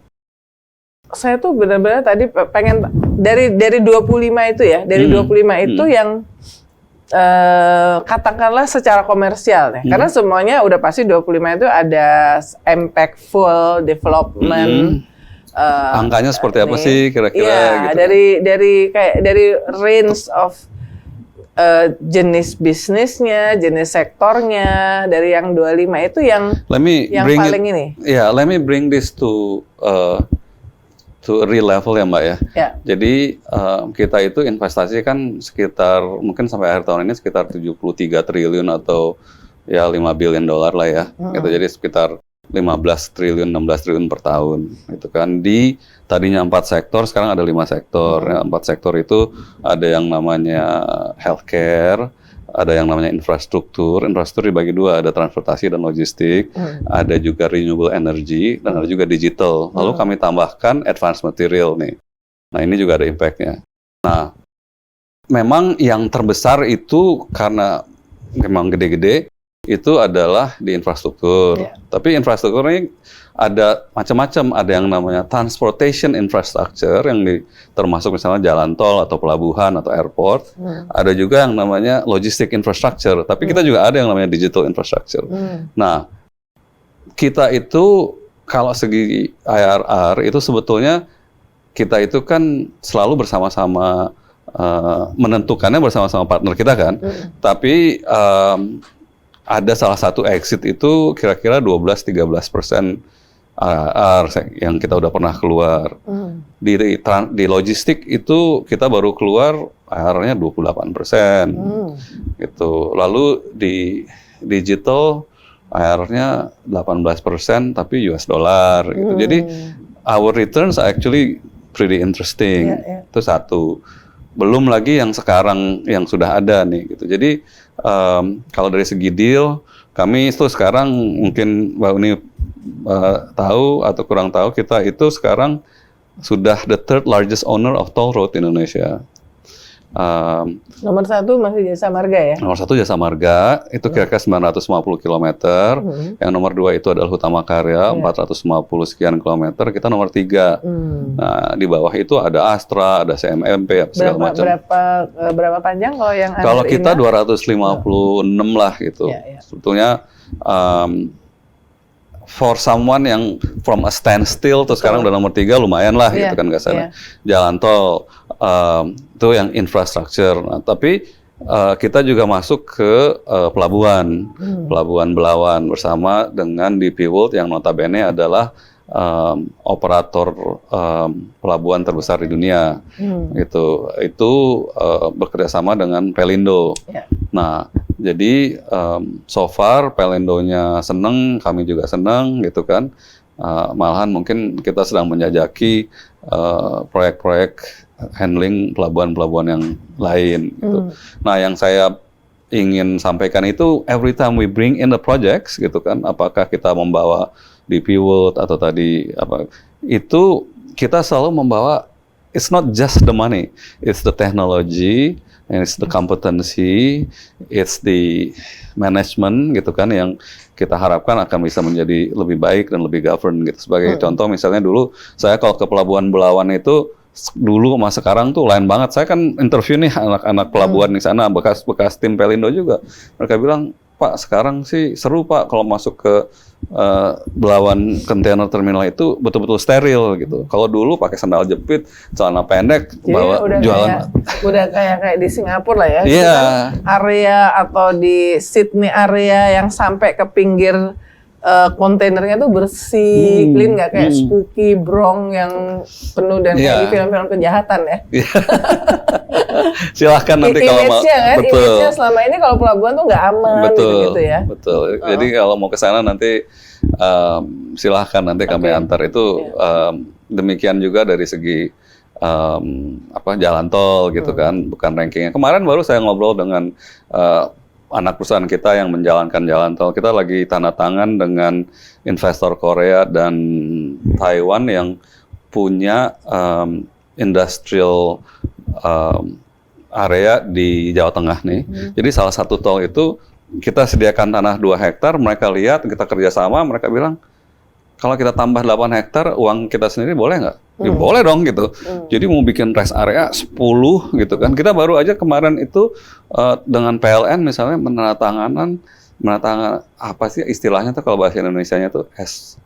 saya tuh benar-benar tadi pengen dari 25 itu ya, dari 25 itu yang katakanlah secara komersial ya. Karena semuanya udah pasti 25 itu ada impactful development. Angkanya seperti apa sih kira-kira? Iya, gitu. dari range of jenis bisnisnya, jenis sektornya, dari yang 25 itu yang paling ini. Yeah, let me bring this to to a real level ya Mbak ya. Ya. Jadi kita itu investasi kan sekitar mungkin sampai akhir tahun ini sekitar 73 triliun atau ya 5 billion dolar lah ya. Gitu. Jadi sekitar 15 triliun, 16 triliun per tahun. Itu kan di tadinya 4 sektor, sekarang ada 5 sektor. Ya, 4 sektor itu ada yang namanya healthcare, ada yang namanya infrastruktur dibagi 2, ada transportasi dan logistik, ada juga renewable energy, dan ada juga digital. Lalu kami tambahkan advanced material nih. Nah ini juga ada impact-nya. Nah memang yang terbesar itu karena memang gede-gede, itu adalah di infrastruktur. Yeah. Tapi infrastruktur ini ada macam-macam, ada yang namanya transportation infrastructure yang termasuk misalnya jalan tol atau pelabuhan atau airport. Ada juga yang namanya logistic infrastructure, tapi kita juga ada yang namanya digital infrastructure. Nah, kita itu kalau segi IRR itu sebetulnya kita itu kan selalu bersama-sama menentukannya bersama-sama partner kita kan. Tapi ada salah satu exit itu kira-kira 12-13% IRR yang kita udah pernah keluar. Di logistik itu kita baru keluar IRR-nya 28%. Gitu. Lalu di digital IRR-nya 18% tapi US dollar gitu. Jadi our returns are actually pretty interesting. Itu satu. Belum lagi yang sekarang yang sudah ada nih gitu. Jadi kalau dari segi deal, kami itu sekarang mungkin Mbak Uni tahu atau kurang tahu, kita itu sekarang sudah the third largest owner of toll road di Indonesia. Nomor 1 masih Jasa Marga ya? Nomor 1 Jasa Marga, itu kira-kira 950 km. Yang nomor 2 itu adalah Hutama Karya, 450 sekian kilometer. Kita nomor 3. Nah, di bawah itu ada Astra, ada CMMP, segala macam. Berapa panjang kalau yang Kalau kita 256 lah gitu. Sebetulnya for someone yang from a standstill terus sekarang udah nomor 3 lumayan lah gitu kan nggak salah. Jalan tol itu yang infrastructure. Nah, tapi kita juga masuk ke pelabuhan, pelabuhan Belawan bersama dengan DP World yang notabene adalah operator pelabuhan terbesar di dunia. Gitu. Itu bekerjasama dengan Pelindo. Nah, jadi so far Pelindonya seneng, kami juga seneng gitu kan. Malahan mungkin kita sedang menjajaki proyek-proyek handling pelabuhan-pelabuhan yang lain gitu. Nah, yang saya ingin sampaikan itu every time we bring in the projects gitu kan, apakah kita membawa DP World atau tadi apa, itu kita selalu membawa it's not just the money, it's the technology, and it's the competency, it's the management gitu kan yang kita harapkan akan bisa menjadi lebih baik dan lebih govern gitu. Sebagai contoh misalnya dulu saya kalau ke Pelabuhan Belawan itu dulu sama sekarang tuh lain banget. Saya kan interview nih anak-anak pelabuhan di sana, bekas tim Pelindo juga. Mereka bilang, Pak, sekarang sih seru Pak kalau masuk ke Belawan Container Terminal itu betul-betul steril gitu. Kalau dulu pakai sandal jepit, celana pendek, jadi bawa jualan. Udah kayak di Singapura lah ya. Iya. Area atau di Sydney area yang sampai ke pinggir kontainernya tuh bersih, clean, nggak kayak spooky, brong yang penuh dan kayak di film-film kejahatan ya. Silahkan nanti kalau mau. Kan, betul. image-nya selama ini kalau pelabuhan tuh nggak aman gitu ya. Betul. Jadi kalau mau ke sana nanti silahkan nanti kami antar itu. Demikian juga dari segi jalan tol gitu kan, bukan rankingnya. Kemarin baru saya ngobrol dengan anak perusahaan kita yang menjalankan jalan tol. Kita lagi tanda tangan dengan investor Korea dan Taiwan yang punya industrial area di Jawa Tengah nih. Jadi salah satu tol itu kita sediakan tanah 2 hektar, mereka lihat, kita kerjasama, mereka bilang, kalau kita tambah 8 hektar, uang kita sendiri boleh nggak? Ya, boleh dong gitu. Jadi mau bikin rest area 10 gitu kan. Kita baru aja kemarin itu dengan PLN misalnya menandatangan apa sih istilahnya tuh kalau bahasa Indonesianya tuh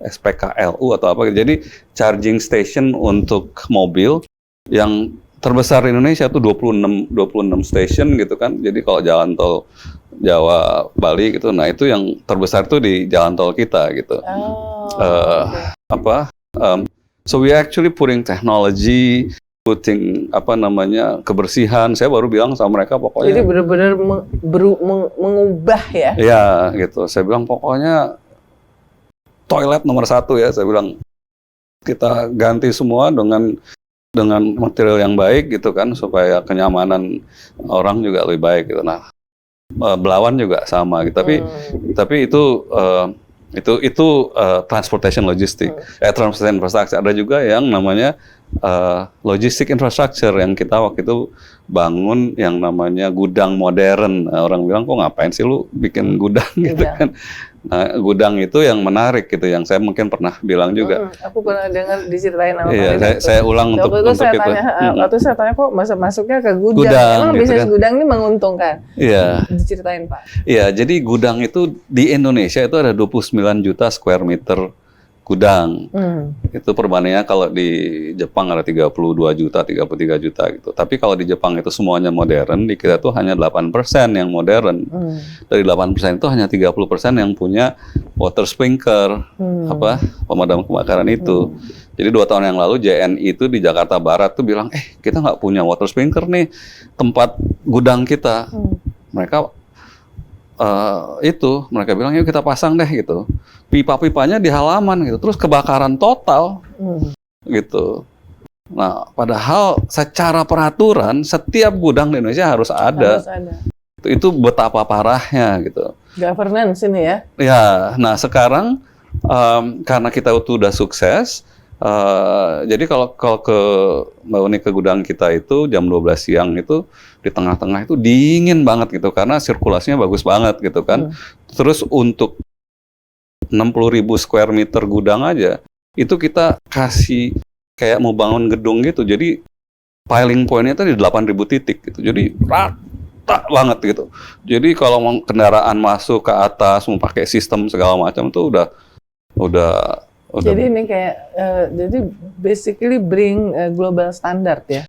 SPKLU atau apa. Jadi charging station untuk mobil yang terbesar di Indonesia tuh 26 station gitu kan. Jadi kalau jalan tol Jawa Bali gitu, nah itu yang terbesar tuh di jalan tol kita gitu. So we actually putting technology, putting kebersihan. Saya baru bilang sama mereka pokoknya. Jadi benar-benar mengubah ya. Iya gitu. Saya bilang pokoknya toilet nomor 1 ya. Saya bilang kita ganti semua dengan material yang baik gitu kan, supaya kenyamanan orang juga lebih baik gitu. Nah, Belawan juga sama gitu. Tapi itu transportation logistik, transportation infrastructure. Ada juga yang namanya logistik infrastructure yang kita waktu itu bangun yang namanya gudang modern. Orang bilang kok ngapain sih lu bikin gudang gitu kan. Nah, gudang itu yang menarik gitu, yang saya mungkin pernah bilang juga. Aku pernah dengar diceritain sama saya ulang untuk itu. Waktu saya tanya kok masuknya ke gudang. Emang gitu bisnis kan. gudang ini menguntungkan? Iya. Diceritain Pak. Iya, jadi gudang itu di Indonesia itu ada 29 juta square meter gudang. Itu perbandingannya kalau di Jepang ada 32 juta, 33 juta gitu. Tapi kalau di Jepang itu semuanya modern, di kita tuh hanya 8% yang modern. Dari 8% itu hanya 30% yang punya water sprinkler, pemadam kebakaran itu. Jadi 2 tahun yang lalu JNI itu di Jakarta Barat tuh bilang, kita nggak punya water sprinkler nih tempat gudang kita. Mereka mereka bilang yuk kita pasang deh gitu. Pipa-pipanya di halaman gitu. Terus kebakaran total gitu. Nah, padahal secara peraturan setiap gudang di Indonesia harus ada. Itu betapa parahnya gitu. Governance ini ya. Ya, nah sekarang karena kita itu udah sukses, jadi kalau ke Mbak Uni ke gudang kita itu jam 12 siang itu di tengah-tengah itu dingin banget gitu karena sirkulasinya bagus banget gitu kan. Terus untuk 60.000 square meter gudang aja itu kita kasih kayak mau bangun gedung gitu. Jadi piling point-nya itu di 8.000 titik gitu. Jadi rata banget gitu. Jadi kalau mau kendaraan masuk ke atas mau pakai sistem segala macam itu udah jadi ini kayak jadi basically bring global standard ya.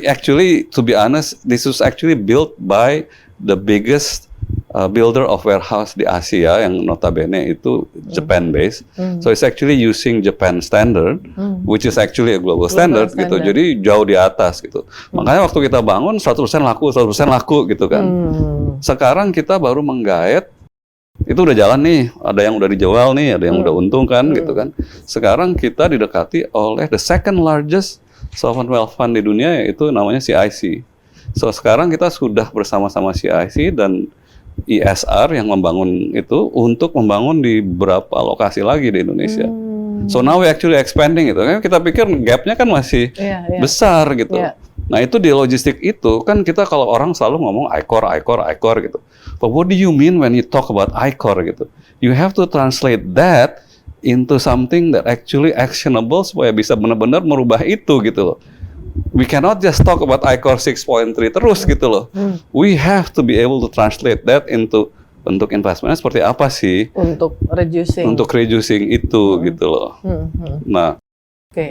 Actually, to be honest, this was actually built by the biggest builder of warehouse di Asia yang notabene itu Japan based. So it's actually using Japan standard, which is actually a global standard gitu. Jadi jauh di atas gitu. Makanya waktu kita bangun 100% laku gitu kan. Sekarang kita baru menggait, itu udah jalan nih, ada yang udah dijual nih, ada yang udah untung kan gitu kan. Sekarang kita didekati oleh the second largest sovereign wealth fund di dunia, yaitu namanya CIC. So sekarang kita sudah bersama-sama CIC dan ISR yang membangun itu untuk membangun di beberapa lokasi lagi di Indonesia. So now we actually expanding itu. Kita pikir gapnya kan masih besar gitu. Nah itu di logistik itu kan kita kalau orang selalu ngomong ICOR gitu. But what do you mean when you talk about ICOR gitu? You have to translate that into something that actually actionable supaya bisa benar-benar merubah itu gitu loh. We cannot just talk about ICOR 6.3 terus gitu loh. We have to be able to translate that into bentuk investmentnya seperti apa sih untuk reducing itu gitu loh. Nah,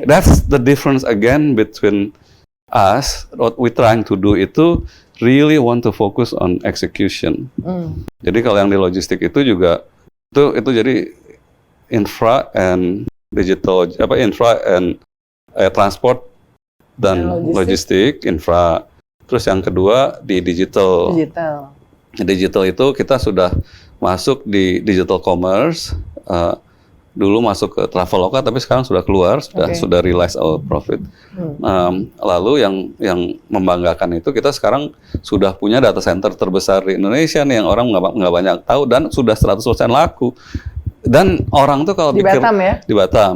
that's the difference again between us. What we trying to do itu really want to focus on execution. Jadi kalau yang di logistik itu juga itu jadi infra and digital, infra and transport dan logistik, infra. Terus yang kedua di digital. Digital itu kita sudah masuk di digital commerce. Dulu masuk ke Traveloka, tapi sekarang sudah keluar, sudah realize our profit. Lalu yang membanggakan itu kita sekarang sudah punya data center terbesar di Indonesia nih, yang orang nggak banyak tahu dan sudah 100% laku. Dan orang tuh kalau di pikir Batam ya? Di Batam.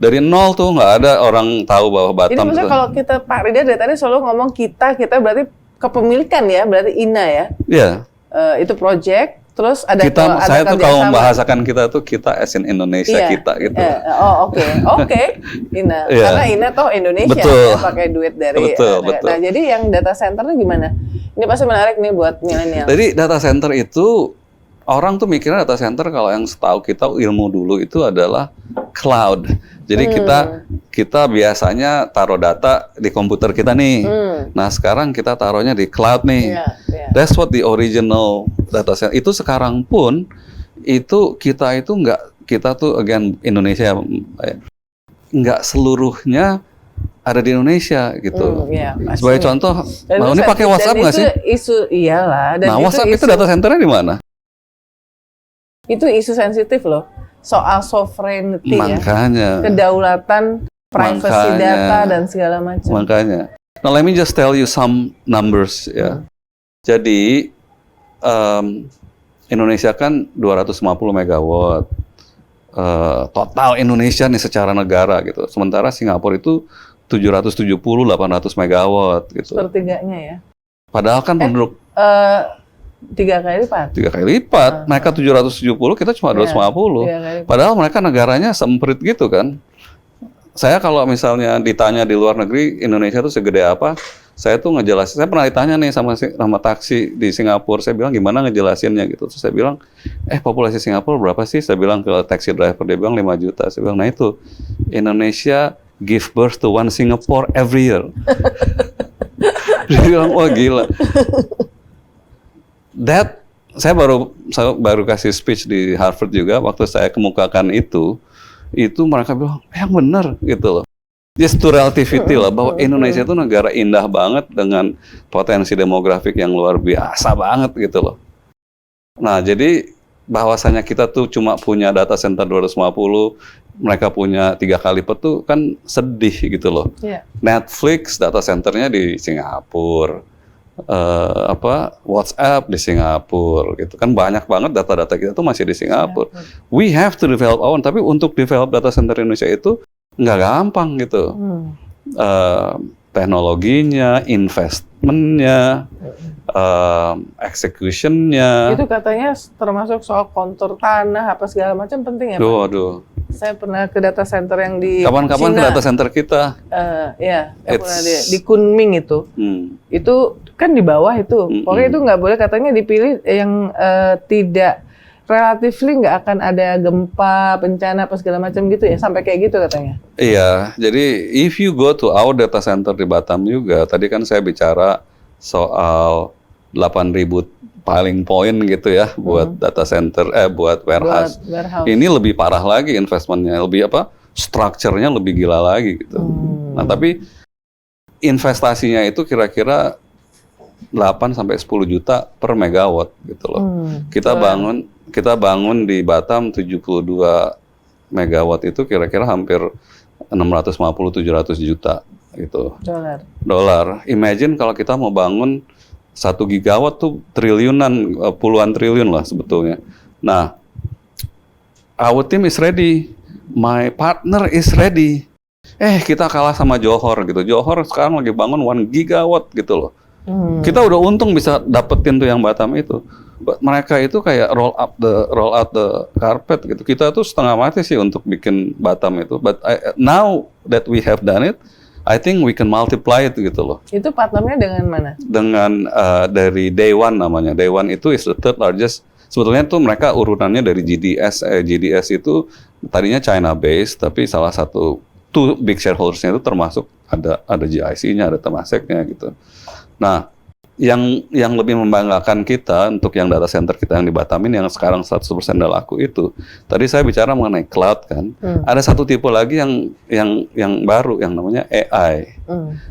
Dari nol tuh nggak ada orang tahu bahwa Batam. Ini maksudnya kalau kita Pak Rida dari tadi selalu ngomong kita berarti kepemilikan ya, berarti INA ya? Iya. Itu project, terus ada saya tuh kalau membahasakan kita as in Indonesia kita gitu. Oke. INA. Karena INA toh Indonesia ya, pakai duit dari. Betul. Nah, jadi yang data centernya gimana? Ini pasti menarik nih buat milenial. Jadi data center itu orang tuh mikirnya data center kalau yang setahu kita ilmu dulu itu adalah cloud. Jadi kita biasanya taruh data di komputer kita nih. Nah sekarang kita taruhnya di cloud nih. That's what the original data center. Itu sekarang pun itu kita tuh again Indonesia nggak seluruhnya ada di Indonesia gitu. Iya, pasti. Sebagai contoh, Dan ini pakai WhatsApp nggak sih? Isu iyalah. Dan Nah, WhatsApp itu data centernya di mana? Itu isu sensitif loh, soal sovereignty ya, Makanya. kedaulatan, privacy Makanya. data dan segala macam. Makanya. Now let me just tell you some numbers ya. Jadi Indonesia kan 250 megawatt. Total Indonesia nih secara negara gitu. Sementara Singapura itu 770-800 megawatt gitu. Sepertiganya ya. Padahal kan penduduk 3 kali lipat. 3 kali lipat. Mereka 770, kita cuma 250. 3 kali lipat. Padahal mereka negaranya semprit gitu kan. Saya kalau misalnya ditanya di luar negeri, Indonesia itu segede apa, saya tuh ngejelasin, saya pernah ditanya nih sama taksi di Singapura, saya bilang gimana ngejelasinnya gitu. Terus saya bilang, populasi Singapura berapa sih? Saya bilang ke taxi driver, dia bilang 5 juta. Saya bilang, nah itu, Indonesia give birth to one Singapore every year. Dia bilang, wah gila. Saya baru kasih speech di Harvard juga, waktu saya kemukakan itu mereka bilang, yang benar gitu loh. Just to relativity lah, bahwa Indonesia itu negara indah banget dengan potensi demografik yang luar biasa banget gitu loh. Nah, jadi bahwasanya kita tuh cuma punya data center 250, mereka punya 3 kali lipat tuh kan sedih gitu loh. Yeah. Netflix data centernya di Singapura, WhatsApp di Singapura gitu kan, banyak banget data-data kita tuh masih di Singapura. We have to develop our own, tapi untuk develop data center Indonesia itu nggak gampang gitu. Teknologinya, investmentnya, executionnya. Itu katanya termasuk soal kontur tanah apa segala macam penting ya, Pak? Aduh. Saya pernah ke data center yang di Kapan-kapan ke Cina. data center kita. Saya pernah di Kunming itu. Itu kan di bawah itu. Pokoknya itu nggak boleh, katanya dipilih yang tidak relatively nggak akan ada gempa, bencana apa segala macam gitu ya, sampai kayak gitu katanya. Iya, jadi if you go to our data center di Batam juga, tadi kan saya bicara soal 8.000 paling point gitu ya buat data center, buat warehouse. Ini lebih parah lagi investmentnya, lebih structure-nya lebih gila lagi gitu. Nah, tapi investasinya itu kira-kira 8 sampai 10 juta per megawatt gitu loh. Kita bangun di Batam 72 megawatt itu kira-kira hampir 650-700 juta gitu. Dolar. Imagine kalau kita mau bangun 1 gigawatt tuh triliunan, puluhan triliun lah sebetulnya. Nah, our team is ready. My partner is ready. Kita kalah sama Johor gitu. Johor sekarang lagi bangun 1 gigawatt gitu loh. Kita udah untung bisa dapetin tuh yang Batam itu. Mereka itu kayak roll out the carpet gitu. Kita tuh setengah mati sih untuk bikin Batam itu. But now that we have done it, I think we can multiply it gitu loh. Itu partnernya dengan mana? Dengan dari Day One namanya. Day One itu is the third largest. Sebetulnya tuh mereka urunannya dari GDS. GDS itu tadinya China based, tapi salah satu two big shareholders-nya itu termasuk ada GIC-nya, ada Temasek-nya gitu. Nah, yang lebih membanggakan kita untuk yang data center kita yang di Batam ini yang sekarang 100% udah laku itu. Tadi saya bicara mengenai cloud kan. Ada satu tipe lagi yang baru yang namanya AI.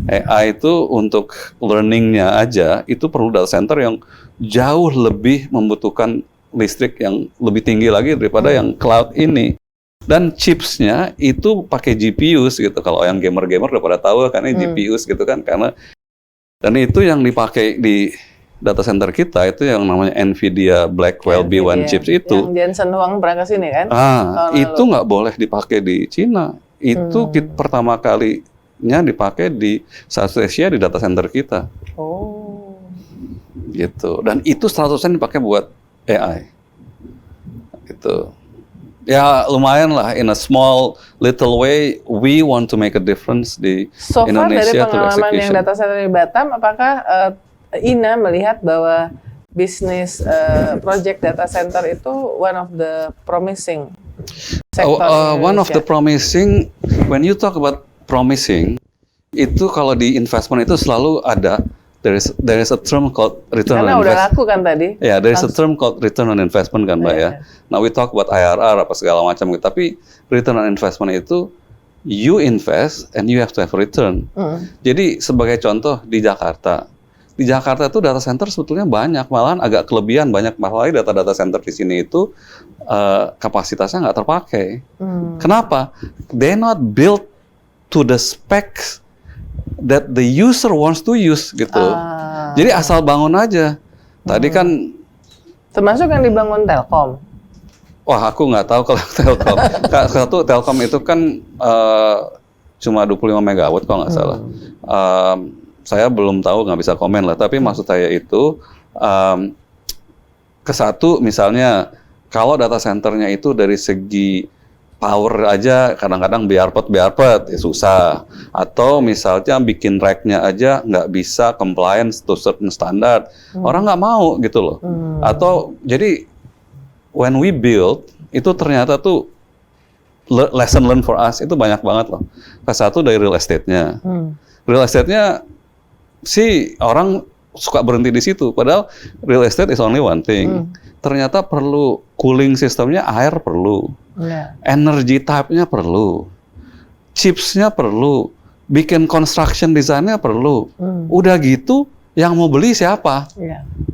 AI itu untuk learning-nya aja itu perlu data center yang jauh lebih membutuhkan listrik yang lebih tinggi lagi daripada yang cloud ini. Dan chipsnya itu pakai GPUs gitu. Kalau yang gamer-gamer udah pada tahu kan ini GPUs gitu kan, karena dan itu yang dipakai di data center kita itu yang namanya Nvidia Blackwell B1 chips itu. Yang Jensen Huang pernah ke sini kan? Itu nggak boleh dipakai di Cina. Itu pertama kalinya dipakai di South Asia di data center kita. Gitu. Dan itu 100% dipakai buat AI. Gitu. Ya lumayan lah, in a small little way we want to make a difference di so Indonesia. Dari pengalaman yang data center di Batam, apakah Ina melihat bahwa bisnis project data center itu one of the promising sector one of the promising, when you talk about promising, itu kalau di investment itu selalu ada there is a term called return karena on investment. udah laku kan tadi. Ya, there is a term called return on investment kan, Mbak ya. Now we talk about IRR apa segala macam gitu. Tapi return on investment itu you invest and you have to have return. Jadi sebagai contoh di Jakarta itu data center sebetulnya banyak, malahan agak kelebihan banyak, malah data center di sini itu kapasitasnya nggak terpakai. Kenapa? They not built to the specs that the user wants to use gitu. Jadi asal bangun aja. Tadi kan termasuk yang dibangun Telkom. Wah, aku nggak tahu kalau Telkom. Satu Telkom itu kan cuma 25 megawatt kalau nggak salah. Saya belum tahu, nggak bisa komen lah. Tapi maksud saya itu ke satu misalnya kalau data centernya itu dari segi power aja kadang-kadang biarpet ya susah. Atau misalnya bikin rack-nya aja nggak bisa compliance to certain standard. Orang nggak mau gitu loh. Atau jadi when we build, itu ternyata tuh lesson learned for us itu banyak banget loh. Satu dari real estate-nya. Real estate-nya sih orang suka berhenti di situ. Padahal real estate is only one thing. Ternyata perlu cooling sistemnya, air perlu. Energy type-nya perlu. Chips-nya perlu. Bikin construction design-nya perlu. Udah gitu, yang mau beli siapa?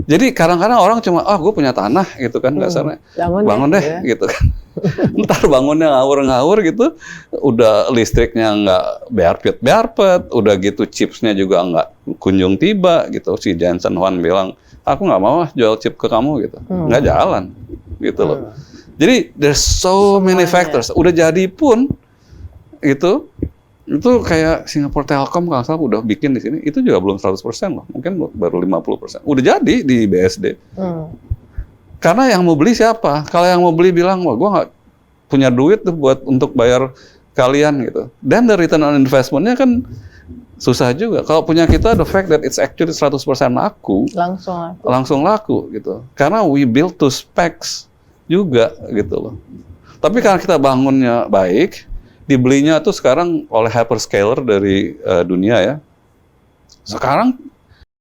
Jadi kadang-kadang orang cuma, gue punya tanah gitu kan, dasarnya. Bangun deh ya. Gitu kan. Ntar bangunnya ngawur-ngawur gitu, udah listriknya nggak bearpet, udah gitu chipsnya juga nggak kunjung tiba gitu. Si Jensen Huang bilang, aku nggak mau jual chip ke kamu gitu, nggak jalan gitu loh. Jadi there's so many factors. Udah jadi pun itu kayak Singapore Telkom kalau salah udah bikin di sini, itu juga belum 100% loh, mungkin baru 50%. Udah jadi di BSD. Karena yang mau beli siapa? Kalau yang mau beli bilang, wah gue nggak punya duit tuh buat untuk bayar kalian gitu. Dan the return on investment-nya kan susah juga. Kalau punya kita, the fact that it's actually 100% laku, langsung laku gitu. Karena we build to specs juga gitu loh. Tapi karena kita bangunnya baik, dibelinya tuh sekarang oleh hyperscaler dari dunia ya. Sekarang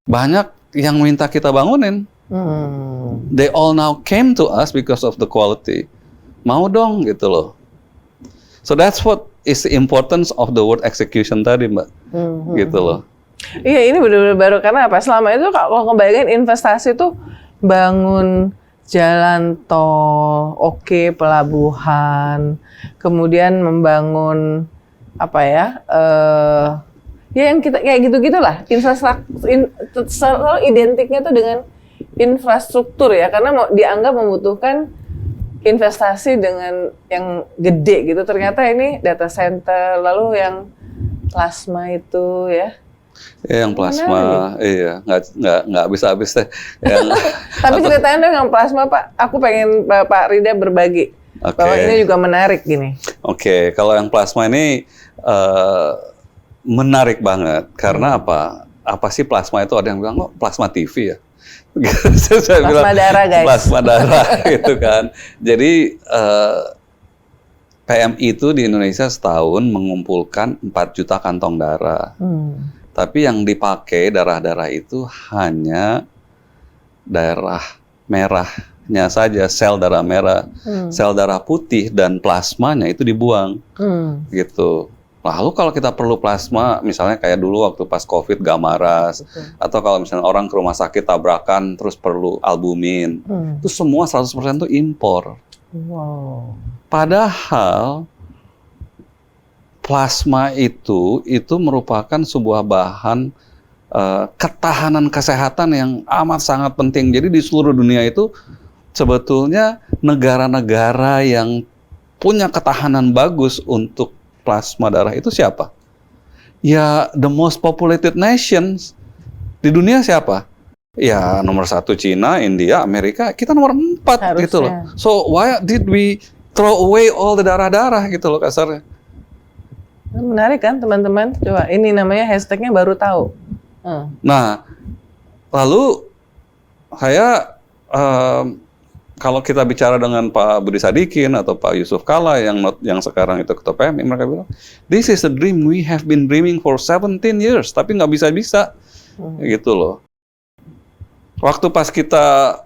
banyak yang minta kita bangunin. They all now came to us because of the quality. Mau dong gitu loh. So that's what is the importance of the word execution tadi, Mbak. Gitu loh. Iya, ini benar-benar baru karena apa? Selama itu kalau ngebayangin investasi tuh bangun jalan tol, pelabuhan, kemudian membangun apa ya? Ya yang kita kayak gitu-gitulah. Selalu identiknya tuh dengan infrastruktur ya, karena dianggap membutuhkan investasi dengan yang gede gitu. Ternyata ini data center, lalu yang plasma itu ya. Ya, yang plasma, iya, nggak habis-habis deh. Tapi ceritain dong yang plasma, Pak. Aku pengen Pak Rida berbagi. Bahwa ini juga menarik gini. Kalau yang plasma ini menarik banget. Karena apa? Apa sih plasma itu? Ada yang bilang, plasma TV ya? Saya plasma darah, guys. Plasma darah, gitu kan. Jadi, PMI itu di Indonesia setahun mengumpulkan 4 juta kantong darah. Tapi yang dipakai darah-darah itu hanya darah merahnya saja, sel darah merah. Sel darah putih dan plasmanya itu dibuang. Gitu. Lalu kalau kita perlu plasma, misalnya kayak dulu waktu pas COVID Gamaras, atau kalau misalnya orang ke rumah sakit tabrakan terus perlu albumin, itu semua 100% itu impor. Padahal plasma itu merupakan sebuah bahan ketahanan kesehatan yang amat sangat penting. Jadi di seluruh dunia itu sebetulnya negara-negara yang punya ketahanan bagus untuk plasma darah itu siapa? Ya, the most populated nations di dunia siapa? Ya, nomor 1 Cina, India, Amerika, kita nomor 4 gitu loh. So why did we throw away all the darah-darah gitu loh kasarnya? Menarik kan teman-teman? Coba ini namanya hashtagnya baru tahu. Nah, lalu saya kalau kita bicara dengan Pak Budi Sadikin atau Pak Yusuf Kalla yang sekarang itu ketua PMI, mereka bilang, this is a dream we have been dreaming for 17 years, tapi nggak bisa-bisa, gitu loh. Waktu pas kita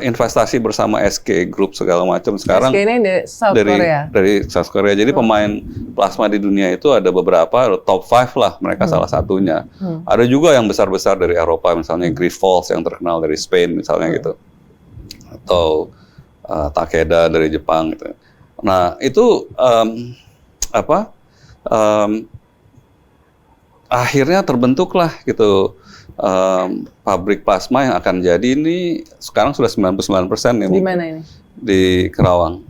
investasi bersama SK Group segala macam sekarang. SK ini dari South Korea. Dari South Korea. Jadi pemain plasma di dunia itu ada beberapa, top 5 lah, mereka salah satunya. Ada juga yang besar-besar dari Eropa, misalnya Grifols yang terkenal dari Spain misalnya gitu, atau Takeda dari Jepang gitu. Nah itu akhirnya terbentuklah gitu pabrik plasma yang akan jadi ini sekarang sudah 99% ya. Di mana ini? Di Kerawang.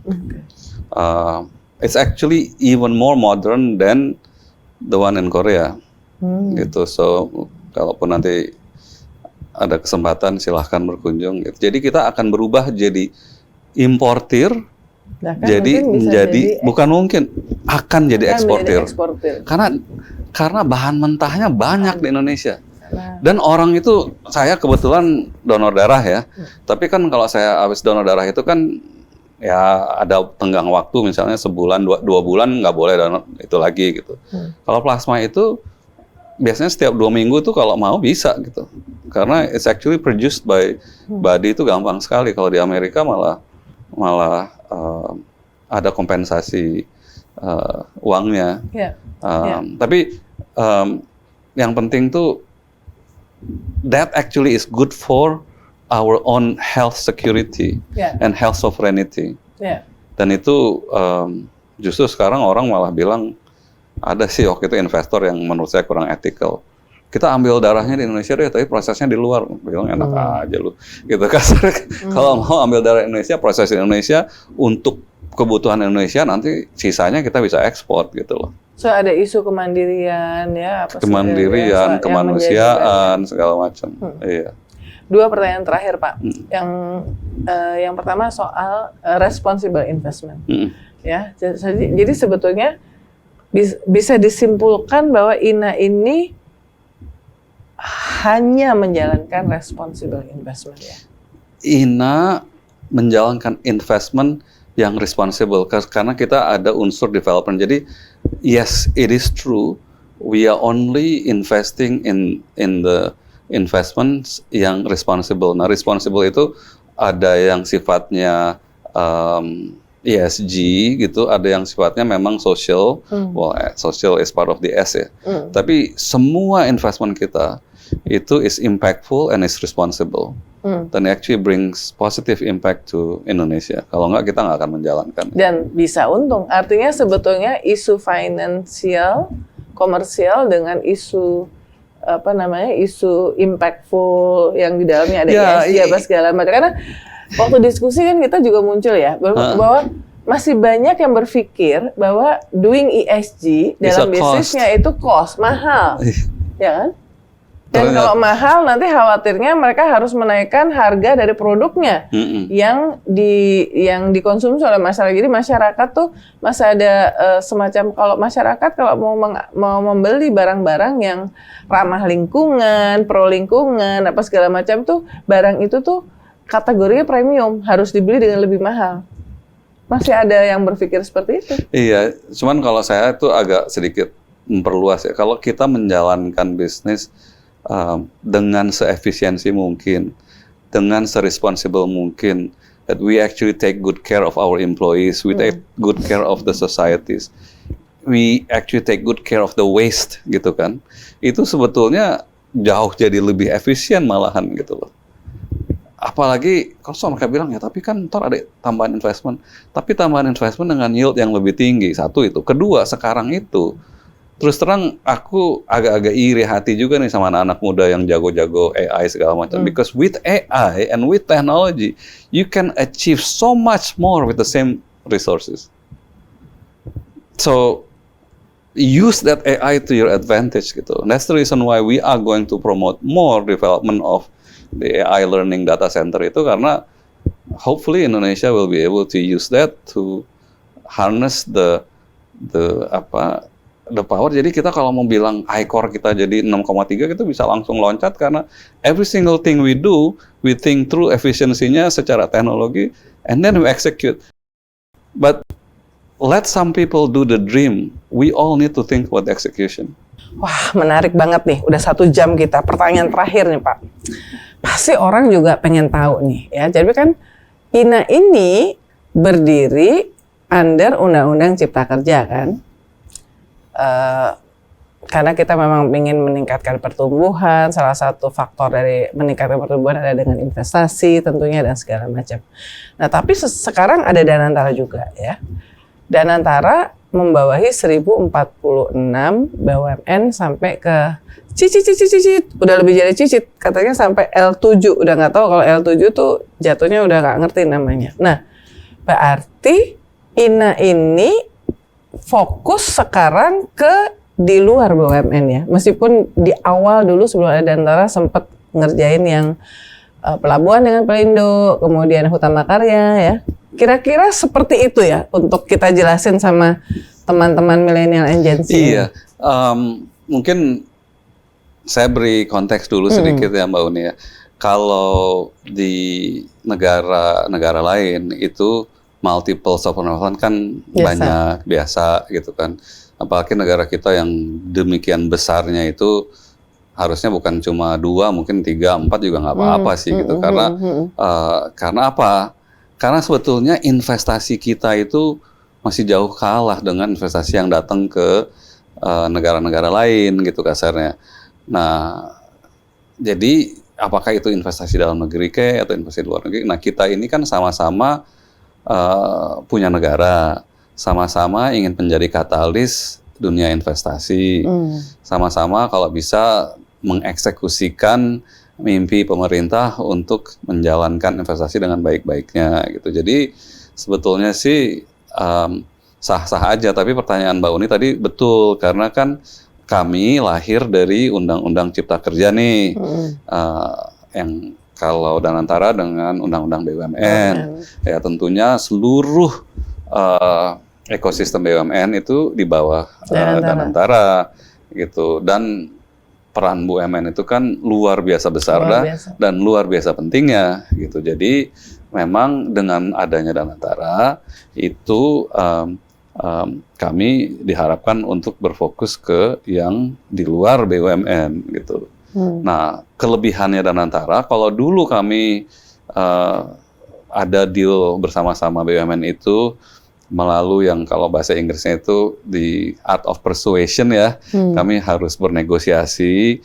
It's actually even more modern than the one in Korea. Gitu. So kalaupun nanti ada kesempatan silahkan berkunjung. Gitu. Jadi kita akan berubah jadi importir. Nah, kan jadi menjadi bukan mungkin akan jadi eksportir. Karena bahan mentahnya banyak di Indonesia. Dan orang itu, saya kebetulan donor darah ya. Tapi kan kalau saya habis donor darah itu kan ya ada tenggang waktu, misalnya sebulan, dua bulan nggak boleh donor itu lagi gitu. Kalau plasma itu biasanya setiap 2 minggu tuh kalau mau bisa gitu. Karena it's actually produced by body, itu gampang sekali. Kalau di Amerika malah ada kompensasi uangnya. Tapi yang penting tuh that actually is good for our own health security and health sovereignty. Dan itu justru sekarang orang malah bilang ada sih waktu itu investor yang menurut saya kurang ethical. Kita ambil darahnya di Indonesia deh, tapi prosesnya di luar. Bilang enak aja lu. Gitu kan. Kalau mau ambil darah Indonesia, proses di Indonesia untuk kebutuhan Indonesia, nanti sisanya kita bisa ekspor gitu loh. So ada isu kemandirian ya, kemandirian, kemanusiaan, segala macam. Iya. 2 pertanyaan terakhir Pak. Yang pertama soal responsible investment. Ya, jadi sebetulnya bisa disimpulkan bahwa INA ini hanya menjalankan responsible investment ya. INA menjalankan investment yang responsible karena kita ada unsur development. Jadi yes, it is true, we are only investing in the investments yang responsible. Nah, responsible itu ada yang sifatnya ESG gitu, ada yang sifatnya memang social. Well, social is part of the S ya. Tapi semua investment kita itu is impactful and is responsible. Dan actually brings positive impact to Indonesia. Kalau nggak, kita nggak akan menjalankan. Dan bisa untung. Artinya sebetulnya isu finansial, komersial dengan isu isu impactful yang di dalamnya ada ESG apa segala macam. Karena waktu diskusi kan kita juga muncul ya bahwa masih banyak yang berpikir bahwa doing ESG dalam bisnisnya itu mahal, ya kan? Dan kalau mahal nanti khawatirnya mereka harus menaikkan harga dari produknya yang dikonsumsi oleh masyarakat. Jadi masyarakat tuh masih ada semacam, kalau masyarakat kalau mau membeli barang-barang yang ramah lingkungan, pro lingkungan, apa segala macam tuh, barang itu tuh kategorinya premium, harus dibeli dengan lebih mahal. Masih ada yang berpikir seperti itu. Iya, cuman kalau saya tuh agak sedikit memperluas ya. Kalau kita menjalankan bisnis dengan seefisiensi mungkin, dengan seresponsible mungkin, that we actually take good care of our employees, we take good care of the societies, we actually take good care of the waste gitu kan. Itu sebetulnya jauh jadi lebih efisien malahan gitu loh. Apalagi kalau mereka bilang ya tapi kan ntar ada tambahan investment. Tapi tambahan investment dengan yield yang lebih tinggi. Satu itu. Kedua, sekarang itu terus terang aku agak-agak iri hati juga nih sama anak-anak muda yang jago-jago AI segala macam. Because with AI and with technology, you can achieve so much more with the same resources. So use that AI to your advantage gitu. That's the reason why we are going to promote more development of the AI learning data center itu, karena hopefully Indonesia will be able to use that to harness the power. Jadi kita kalau mau bilang I-core kita jadi 6,3 itu bisa langsung loncat karena every single thing we do, we think through efisiensinya secara teknologi and then we execute. But let some people do the dream. We all need to think about the execution. Wah, menarik banget nih. Udah 1 jam kita. Pertanyaan terakhir nih, Pak. pasti orang juga pengen tahu nih ya. Jadi kan INA ini berdiri under Undang-Undang Cipta Kerja kan. Karena kita memang ingin meningkatkan pertumbuhan, salah satu faktor dari meningkatkan pertumbuhan ada dengan investasi tentunya dan segala macam. Nah tapi sekarang ada Danantara juga ya. Danantara membawahi 1046 BUMN sampai ke cicit, udah lebih jadi cicit, katanya sampai L7, udah nggak tahu kalau L7 tuh jatuhnya udah nggak ngerti namanya. Nah berarti INA ini fokus sekarang ke di luar BUMN ya, meskipun di awal dulu sebelum ada Danantara sempat ngerjain yang pelabuhan dengan Pelindo, kemudian Hutan Makarya ya. Kira-kira seperti itu ya untuk kita jelasin sama teman-teman milenial agency. Iya, mungkin saya beri konteks dulu sedikit ya Mbak Uni ya. Kalau di negara-negara lain itu multiple sovereign wealth kan banyak biasa gitu kan. Apalagi negara kita yang demikian besarnya itu harusnya bukan cuma 2, mungkin 3, 4 juga nggak apa-apa sih gitu. Karena apa? Karena sebetulnya investasi kita itu masih jauh kalah dengan investasi yang datang ke negara-negara lain gitu kasarnya. Nah, jadi apakah itu investasi dalam negeri atau investasi luar negeri? Nah, kita ini kan sama-sama punya negara, sama-sama ingin menjadi katalis dunia investasi, sama-sama kalau bisa mengeksekusikan mimpi pemerintah untuk menjalankan investasi dengan baik-baiknya gitu. Jadi sebetulnya sih sah-sah aja, tapi pertanyaan Mbak Uni tadi betul, karena kan kami lahir dari Undang-Undang Cipta Kerja nih, yang kalau Danantara dengan Undang-Undang BUMN, ya tentunya seluruh ekosistem BUMN itu di bawah Danantara gitu. Dan peran BUMN itu kan luar biasa besar dan luar biasa pentingnya gitu. Jadi memang dengan adanya Danantara itu kami diharapkan untuk berfokus ke yang di luar BUMN gitu. Nah, kelebihannya Danantara, kalau dulu kami ada deal bersama-sama BUMN itu melalui yang kalau bahasa Inggrisnya itu di art of persuasion ya, kami harus bernegosiasi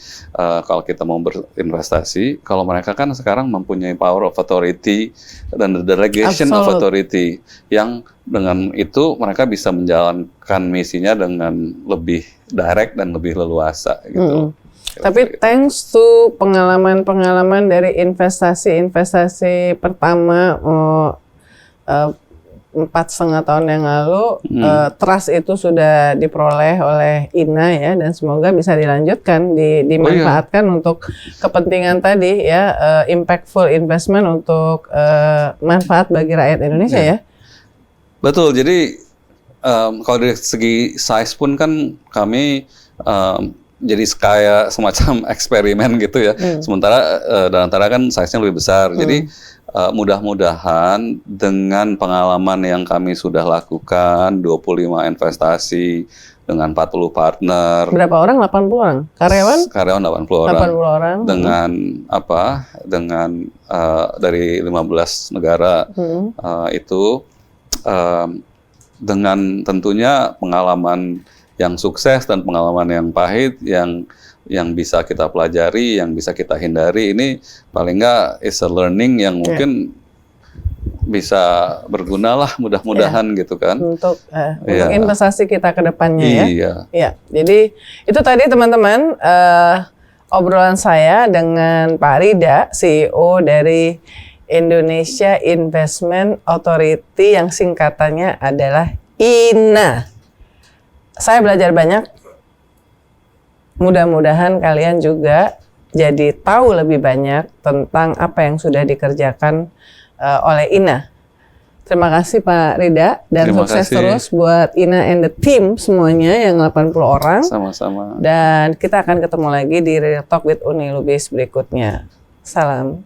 kalau kita mau berinvestasi. Kalau mereka kan sekarang mempunyai power of authority dan the delegation of authority, yang dengan itu mereka bisa menjalankan misinya dengan lebih direct dan lebih leluasa gitu. Tapi thanks to pengalaman-pengalaman dari investasi pertama 4,5 tahun yang lalu, trust itu sudah diperoleh oleh INA ya, dan semoga bisa dilanjutkan, dimanfaatkan untuk kepentingan tadi ya, impactful investment untuk manfaat bagi rakyat Indonesia ya. Betul, jadi kalau dari segi size pun kan kami jadi kayak semacam eksperimen gitu ya. Sementara Danantara kan size-nya lebih besar. Jadi mudah-mudahan dengan pengalaman yang kami sudah lakukan, 25 investasi dengan 40 partner. Berapa orang? 80 orang? Karyawan? Karyawan 80 orang. 80 orang. Dengan apa? Dengan dari 15 negara itu dengan tentunya pengalaman yang sukses dan pengalaman yang pahit yang bisa kita pelajari, yang bisa kita hindari, ini paling nggak is a learning yang mungkin bisa berguna lah, mudah-mudahan gitu kan. Untuk investasi kita ke depannya ya. Iya. Jadi itu tadi teman-teman obrolan saya dengan Pak Rida, CEO dari Indonesia Investment Authority yang singkatannya adalah INA. Saya belajar banyak. Mudah-mudahan kalian juga jadi tahu lebih banyak tentang apa yang sudah dikerjakan oleh INA. Terima kasih Pak Rida, dan sukses terus buat INA and the team semuanya yang 80 orang. Sama-sama. Dan kita akan ketemu lagi di Real Talk with Uni Lubis berikutnya. Salam.